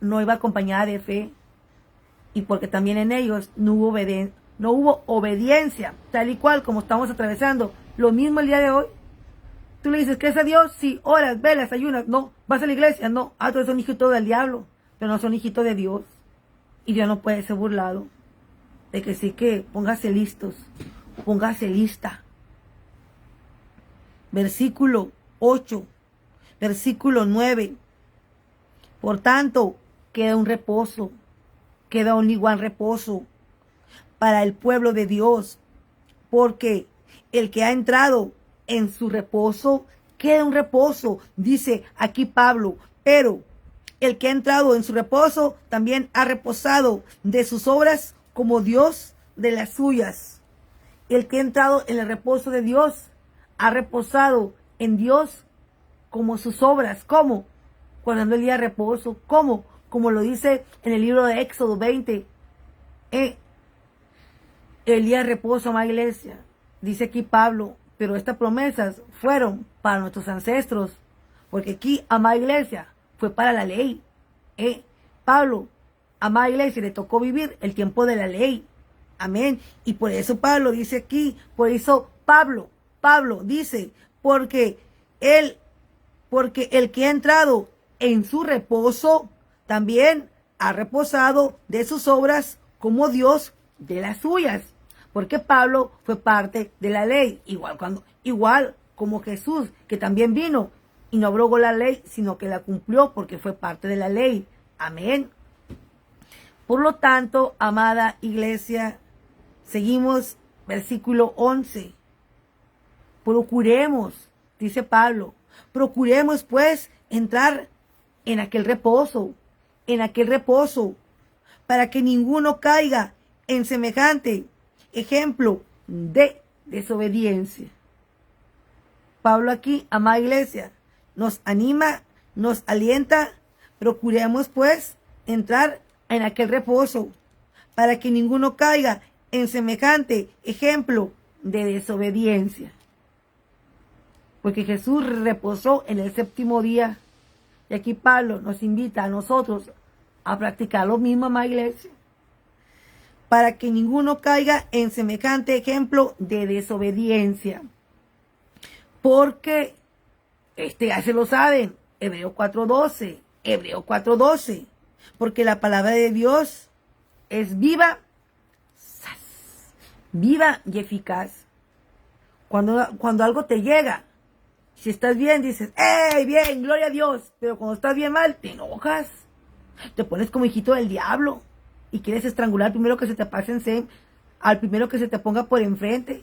no iba acompañada de fe, y porque también en ellos no hubo obediencia, tal y cual como estamos atravesando lo mismo el día de hoy. Tú le dices, ¿crees a Dios? Sí. Oras, velas, ayunas. No. ¿Vas a la iglesia? No. Ah, tú eres un hijito del diablo, pero no son hijitos de Dios. Y Dios no puede ser burlado. De que sí que póngase listos, póngase lista. Versículo 8, versículo 9. Por tanto, queda un reposo, queda un igual reposo para el pueblo de Dios, porque el que ha entrado en su reposo, queda un reposo, dice aquí Pablo, pero el que ha entrado en su reposo también ha reposado de sus obras como Dios de las suyas. El que ha entrado en el reposo de Dios ha reposado en Dios como sus obras. ¿Cómo? Guardando el día de reposo. ¿Cómo? Como lo dice en el libro de Éxodo 20. El día de reposo, amada iglesia. Dice aquí Pablo, pero estas promesas fueron para nuestros ancestros. Porque aquí, amada iglesia, fue para la ley. Pablo, amada iglesia, le tocó vivir el tiempo de la ley. Amén. Y por eso Pablo dice aquí, por eso Pablo dice, porque el que ha entrado en su reposo, también ha reposado de sus obras como Dios de las suyas. Porque Pablo fue parte de la ley, igual como Jesús, que también vino y no abrogó la ley, sino que la cumplió porque fue parte de la ley. Amén. Por lo tanto, amada iglesia, seguimos versículo 11. Procuremos, dice Pablo, procuremos pues entrar en aquel reposo, para que ninguno caiga en semejante ejemplo de desobediencia. Pablo aquí, amada iglesia, nos anima, nos alienta. Procuremos pues entrar en aquel reposo para que ninguno caiga en semejante ejemplo de desobediencia. Porque Jesús reposó en el séptimo día. Y aquí Pablo nos invita a nosotros a practicar lo mismo, amada iglesia. Para que ninguno caiga en semejante ejemplo de desobediencia. Porque, ya se lo saben, Hebreos 4:12. Porque la palabra de Dios es viva y eficaz. Cuando algo te llega, si estás bien, dices, ¡hey, bien, gloria a Dios! Pero cuando estás bien mal, te enojas. Te pones como hijito del diablo. Y quieres estrangular al primero que se te pase al primero que se te ponga por enfrente.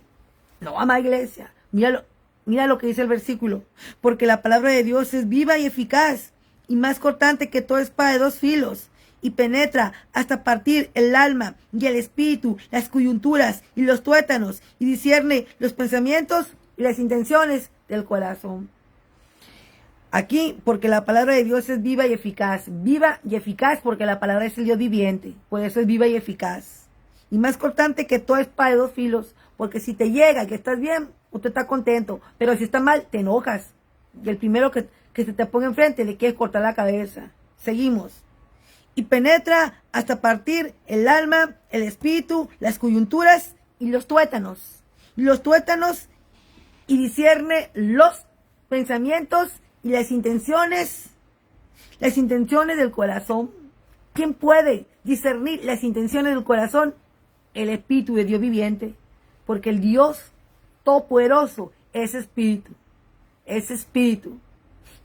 No, amada iglesia. Mira lo que dice el versículo. Porque la palabra de Dios es viva y eficaz, y más cortante que toda espada de dos filos, y penetra hasta partir el alma y el espíritu, las coyunturas y los tuétanos, y discierne los pensamientos y las intenciones del corazón. Aquí, porque la palabra de Dios es viva y eficaz porque la palabra es el Dios viviente, por eso es viva y eficaz. Y más cortante que toda espada de dos filos, porque si te llega que estás bien, usted está contento, pero si está mal, te enojas. Y el primero que se te ponga enfrente le quieres cortar la cabeza. Seguimos. Y penetra hasta partir el alma, el espíritu, las coyunturas y los tuétanos. Y discierne los pensamientos y las intenciones del corazón. ¿Quién puede discernir las intenciones del corazón? El Espíritu de Dios viviente. Porque el Dios Todopoderoso es Espíritu.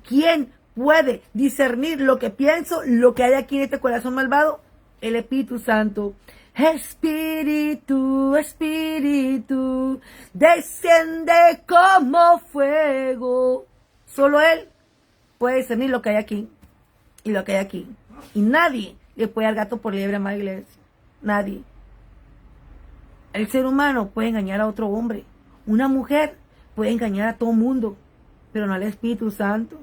¿Quién puede discernir lo que pienso, lo que hay aquí en este corazón malvado? El Espíritu Santo. Espíritu, desciende como fuego. Solo Él puede discernir lo que hay aquí y lo que hay aquí. Y nadie le puede dar gato por liebre, amada iglesia. Nadie. El ser humano puede engañar a otro hombre. Una mujer puede engañar a todo mundo, pero no al Espíritu Santo.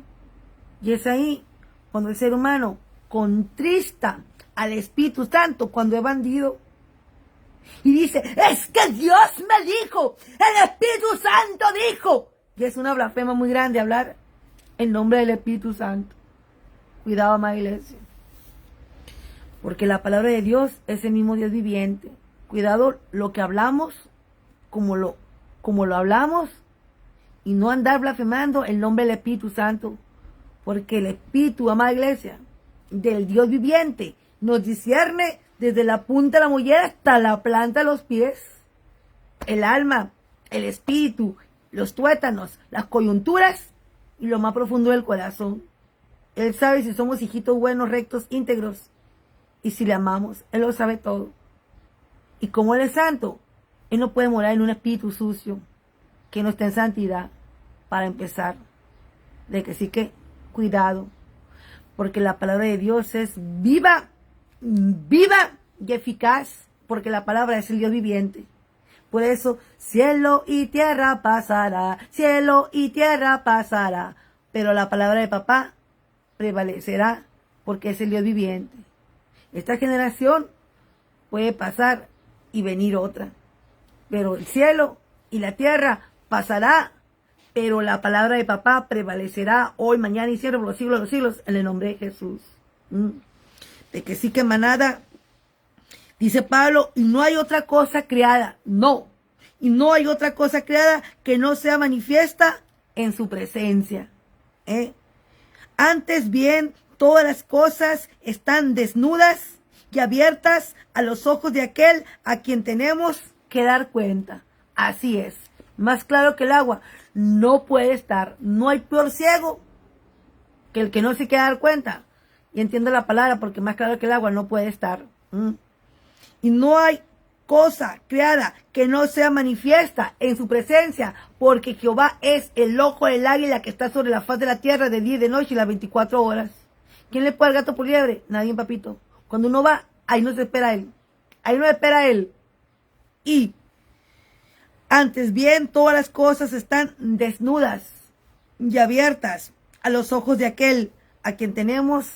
Y es ahí cuando el ser humano contrista al Espíritu Santo cuando es bandido. Y dice, es que Dios me dijo, el Espíritu Santo dijo. Y es una blasfema muy grande hablar en nombre del Espíritu Santo. Cuidado, amada iglesia. Porque la palabra de Dios es el mismo Dios viviente. Cuidado lo que hablamos, como lo hablamos, y no andar blasfemando el nombre del Espíritu Santo. Porque el Espíritu, amada iglesia, del Dios viviente, nos discierne desde la punta de la mollera hasta la planta de los pies. El alma, el espíritu, los tuétanos, las coyunturas y lo más profundo del corazón. Él sabe si somos hijitos buenos, rectos, íntegros y si le amamos. Él lo sabe todo. Y como Él es santo, Él no puede morar en un espíritu sucio que no esté en santidad. Para empezar, de que sí que cuidado, porque la palabra de Dios es viva y eficaz, porque la palabra es el Dios viviente. Por eso, cielo y tierra pasará, pero la palabra de papá prevalecerá, porque es el Dios viviente. Esta generación puede pasar y venir otra, pero el cielo y la tierra pasará, pero la palabra de papá prevalecerá hoy, mañana y siempre por los siglos de los siglos, en el nombre de Jesús. De que sí que manada, dice Pablo, y no hay otra cosa creada, y no hay otra cosa creada que no sea manifiesta en su presencia. Antes bien, todas las cosas están desnudas y abiertas a los ojos de aquel a quien tenemos que dar cuenta. Así es, más claro que el agua. No puede estar, no hay peor ciego que el que no se quiere dar cuenta. Y entiendo la palabra, porque más claro que el agua no puede estar. Y no hay cosa creada que no sea manifiesta en su presencia, porque Jehová es el ojo del águila que está sobre la faz de la tierra de día y de noche y las 24 horas. ¿Quién le puede dar gato por liebre? Nadie, papito. Cuando uno va, ahí no se espera él. Ahí no espera él. Y Antes bien, todas las cosas están desnudas y abiertas a los ojos de aquel a quien tenemos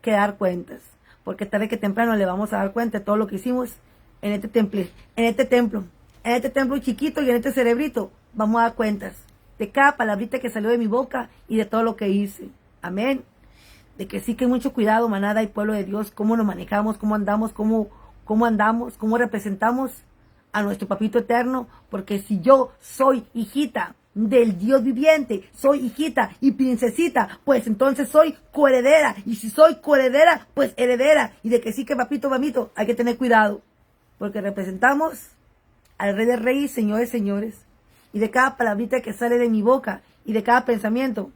que dar cuentas. Porque tarde que temprano le vamos a dar cuenta de todo lo que hicimos en este templo, en este templo chiquito y en este cerebrito. Vamos a dar cuentas de cada palabrita que salió de mi boca y de todo lo que hice. Amén. De que sí, que mucho cuidado, manada y pueblo de Dios, cómo nos manejamos, cómo andamos, cómo representamos a nuestro papito eterno, porque si yo soy hijita del Dios viviente, soy hijita y princesita, pues entonces soy coheredera, y si soy coheredera, pues heredera, y de que sí, que papito, mamito, hay que tener cuidado, porque representamos al Rey de Reyes, Señor de Señores, y de cada palabrita que sale de mi boca, y de cada pensamiento,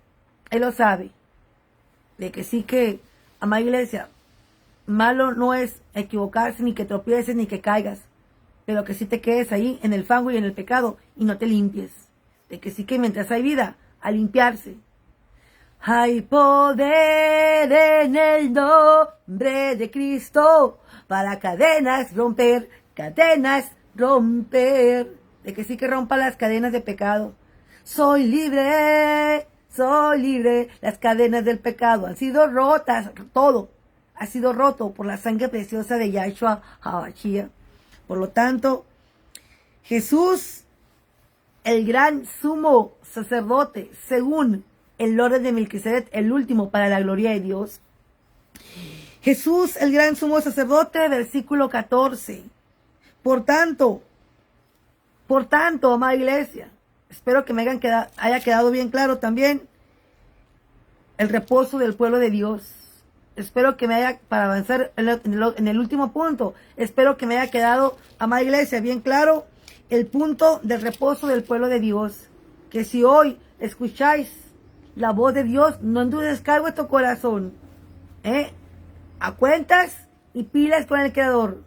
Él lo sabe, de que sí, que, amada iglesia, malo no es equivocarse, ni que tropieces, ni que caigas, pero que sí te quedes ahí en el fango y en el pecado y no te limpies. De que sí, que mientras hay vida, a limpiarse. Hay poder en el nombre de Cristo para cadenas romper. De que sí, que rompa las cadenas de pecado. Soy libre. Las cadenas del pecado han sido rotas, todo ha sido roto por la sangre preciosa de Yahshua HaMashiach. Por lo tanto, Jesús, el gran sumo sacerdote, según el orden de Melquisedec, el último para la gloria de Dios. Jesús, el gran sumo sacerdote, versículo 14. Por tanto, amada iglesia, espero que me haya quedado bien claro también el reposo del pueblo de Dios. Espero que me haya, para avanzar en el último punto, espero que me haya quedado, amada iglesia, bien claro el punto del reposo del pueblo de Dios. Que si hoy escucháis la voz de Dios, no endurezcáis vuestro corazón. A cuentas y pilas con el Creador,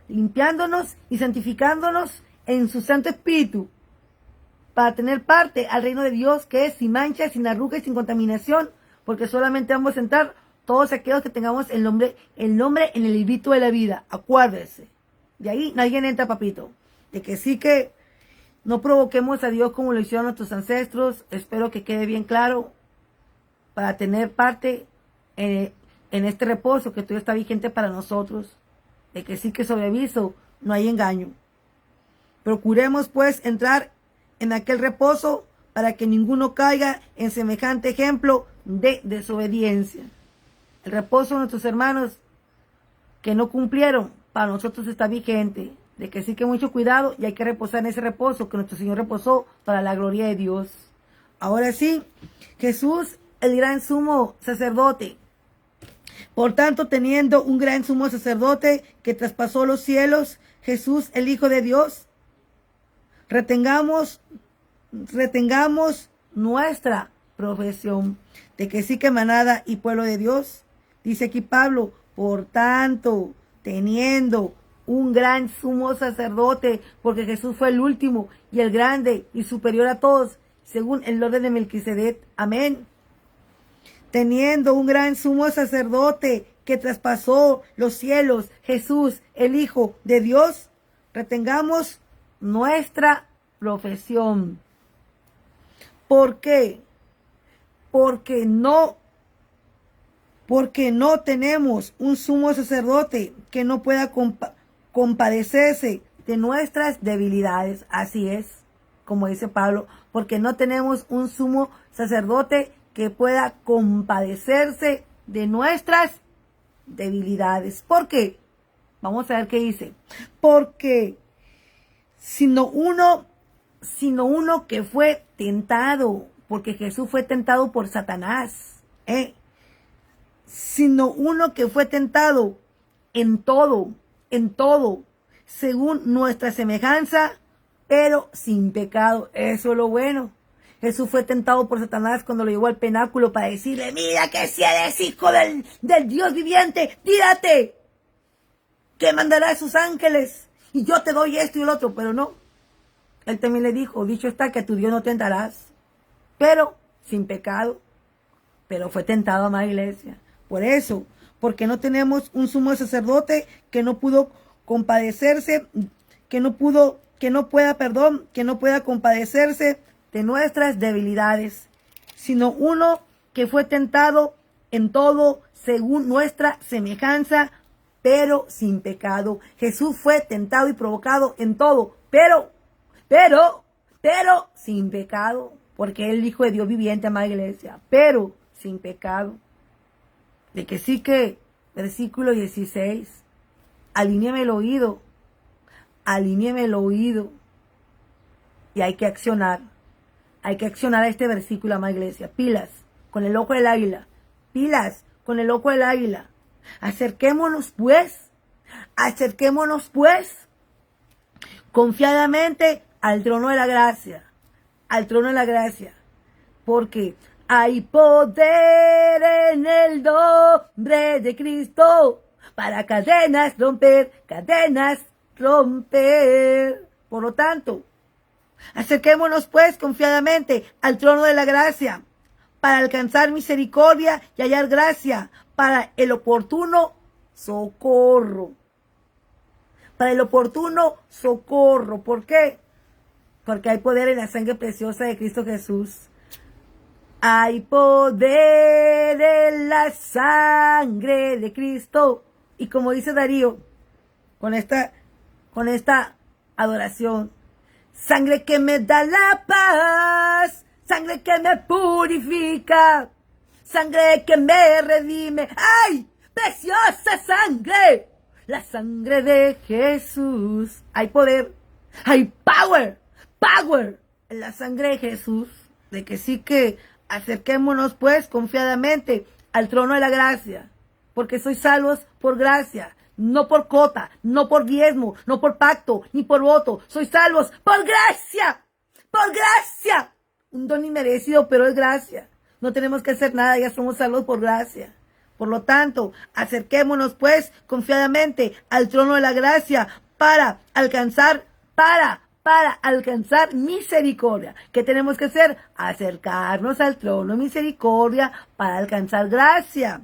limpiándonos y santificándonos en su Santo Espíritu, para tener parte al reino de Dios, que es sin mancha, sin arruga y sin contaminación, porque solamente vamos a entrar todos aquellos que tengamos el nombre en el librito de la vida. Acuérdese. De ahí nadie entra, papito. De que sí, que no provoquemos a Dios como lo hicieron nuestros ancestros. Espero que quede bien claro para tener parte en este reposo que todavía está vigente para nosotros. De que sí, que sobre aviso no hay engaño. Procuremos pues entrar en aquel reposo para que ninguno caiga en semejante ejemplo de desobediencia. El reposo de nuestros hermanos que no cumplieron, para nosotros está vigente. De que sí, que mucho cuidado, y hay que reposar en ese reposo que nuestro Señor reposó para la gloria de Dios. Ahora sí, Jesús, el gran sumo sacerdote. Por tanto, teniendo un gran sumo sacerdote que traspasó los cielos, Jesús, el Hijo de Dios, retengamos nuestra profesión. De que sí, que manada y pueblo de Dios. Dice aquí Pablo, por tanto, teniendo un gran sumo sacerdote, porque Jesús fue el último y el grande y superior a todos, según el orden de Melquisedec. Amén. Teniendo un gran sumo sacerdote que traspasó los cielos, Jesús, el Hijo de Dios, retengamos nuestra profesión. ¿Por qué? Porque no tenemos un sumo sacerdote que no pueda compadecerse de nuestras debilidades. Así es, como dice Pablo, porque no tenemos un sumo sacerdote que pueda compadecerse de nuestras debilidades. ¿Por qué? Vamos a ver qué dice. Porque sino uno que fue tentado, porque Jesús fue tentado por Satanás, sino uno que fue tentado en todo, según nuestra semejanza, pero sin pecado. Eso es lo bueno. Jesús fue tentado por Satanás cuando lo llevó al penáculo para decirle, mira que si eres hijo del Dios viviente, tírate, que mandará a sus ángeles, y yo te doy esto y el otro. Pero no, él también le dijo, dicho está que a tu Dios no tentarás, pero sin pecado. Pero fue tentado, amada iglesia. Por eso, porque no tenemos un sumo sacerdote que no pudo compadecerse, que que no pueda compadecerse de nuestras debilidades, sino uno que fue tentado en todo según nuestra semejanza, pero sin pecado. Jesús fue tentado y provocado en todo, pero sin pecado, porque Él, Hijo de Dios viviente, amada iglesia, pero sin pecado. De que sí que, versículo 16, alinéame el oído, y hay que accionar este versículo, amada iglesia. Pilas con el ojo del águila, acerquémonos pues confiadamente al trono de la gracia, porque hay poder en el nombre de Cristo para cadenas romper. Por lo tanto, acerquémonos pues confiadamente al trono de la gracia para alcanzar misericordia y hallar gracia para el oportuno socorro. ¿Por qué? Porque hay poder en la sangre preciosa de Cristo Jesús. Hay poder en la sangre de Cristo. Y como dice Darío, con esta adoración, sangre que me da la paz, sangre que me purifica, sangre que me redime. ¡Ay! ¡Preciosa sangre! La sangre de Jesús. Hay poder, hay power en la sangre de Jesús. De que sí que acerquémonos pues confiadamente al trono de la gracia, porque sois salvos por gracia, no por cota, no por diezmo, no por pacto, ni por voto. Sois salvos por gracia. Un don inmerecido, pero es gracia. No tenemos que hacer nada, ya somos salvos por gracia. Por lo tanto, acerquémonos pues confiadamente al trono de la gracia para alcanzar misericordia. ¿Qué tenemos que hacer? Acercarnos al trono de misericordia para alcanzar gracia.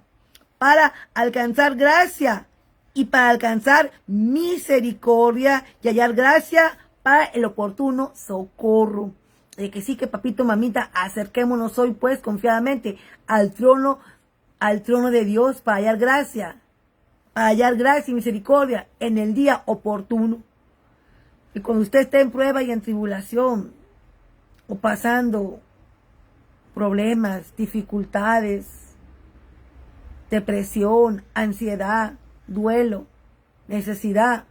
Y para alcanzar misericordia y hallar gracia para el oportuno socorro. De que sí que, papito, mamita, acerquémonos hoy pues confiadamente al trono de Dios para hallar gracia y misericordia en el día oportuno. Y cuando usted esté en prueba y en tribulación, o pasando problemas, dificultades, depresión, ansiedad, duelo, necesidad,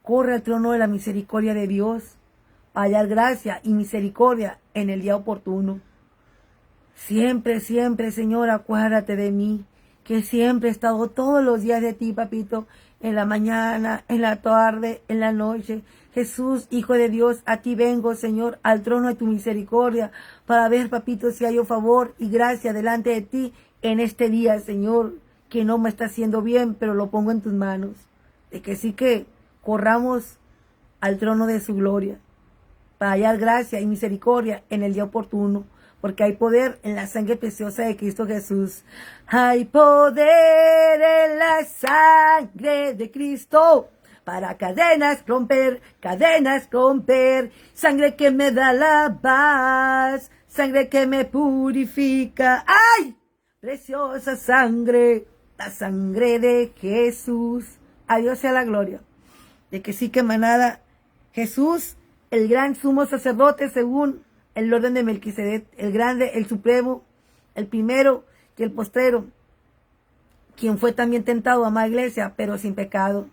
corre al trono de la misericordia de Dios para hallar gracia y misericordia en el día oportuno. Siempre, Señor, acuérdate de mí, que siempre he estado todos los días de ti, papito, en la mañana, en la tarde, en la noche. Jesús, Hijo de Dios, a ti vengo, Señor, al trono de tu misericordia, para ver, papito, si hallo favor y gracia delante de ti en este día, Señor, que no me está haciendo bien, pero lo pongo en tus manos. De que sí que corramos al trono de su gloria, para hallar gracia y misericordia en el día oportuno, porque hay poder en la sangre preciosa de Cristo Jesús. Hay poder en la sangre de Cristo para cadenas romper, sangre que me da la paz, sangre que me purifica. ¡Ay! Preciosa sangre, la sangre de Jesús. A Dios sea la gloria. De que sí que manada, Jesús, el gran sumo sacerdote según el orden de Melquisedec, el grande, el supremo, el primero y el postrero, quien fue también tentado, amada iglesia, pero sin pecado.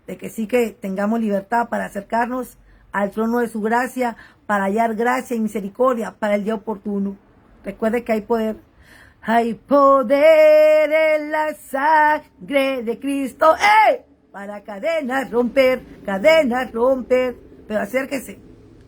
De que sí que tengamos libertad para acercarnos al trono de su gracia, para hallar gracia y misericordia para el día oportuno. Recuerde que hay poder. Hay poder en la sangre de Cristo, para cadenas romper. Pero acérquese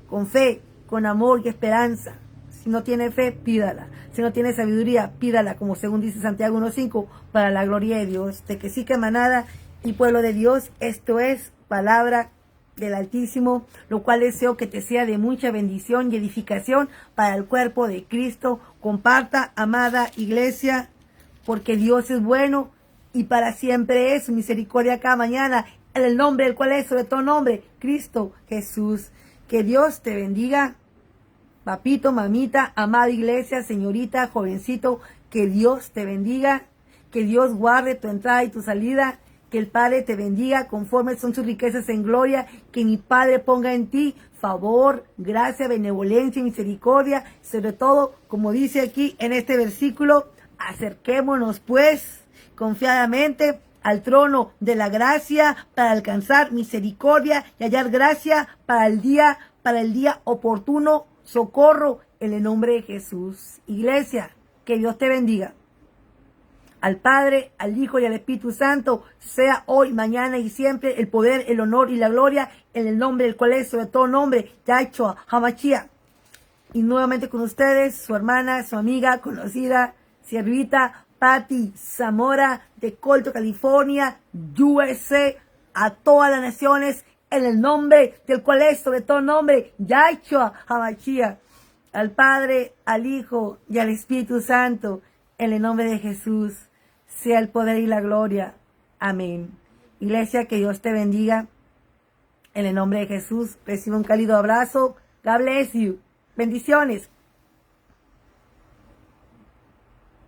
con fe, con amor y esperanza. Si no tiene fe, pídala. Si no tiene sabiduría, pídala, como según dice Santiago 1:5, para la gloria de Dios. De que sí que manada y pueblo de Dios, esto es palabra del Altísimo, lo cual deseo que te sea de mucha bendición y edificación para el cuerpo de Cristo. Comparta, amada iglesia, porque Dios es bueno y para siempre es su misericordia cada mañana en el nombre del cual es sobre todo nombre, Cristo Jesús. Que Dios te bendiga, papito, mamita, amada iglesia, señorita, jovencito, que Dios te bendiga, que Dios guarde tu entrada y tu salida, que el Padre te bendiga conforme son sus riquezas en gloria, que mi Padre ponga en ti favor, gracia, benevolencia y misericordia, sobre todo, como dice aquí en este versículo, acerquémonos pues confiadamente al trono de la gracia para alcanzar misericordia y hallar gracia para el día oportuno, socorro en el nombre de Jesús. Iglesia, que Dios te bendiga. Al Padre, al Hijo y al Espíritu Santo, sea hoy, mañana y siempre el poder, el honor y la gloria en el nombre del cual es sobre todo nombre, Yahshua HaMashiach. Y nuevamente con ustedes, su hermana, su amiga, conocida, siervita, Patti Zamora, de Colto, California, USA, a todas las naciones, en el nombre del cual es sobre todo nombre, Yahshua HaMashiach. Al Padre, al Hijo y al Espíritu Santo, en el nombre de Jesús, sea el poder y la gloria. Amén. Iglesia, que Dios te bendiga. En el nombre de Jesús, recibe un cálido abrazo. God bless you. Bendiciones.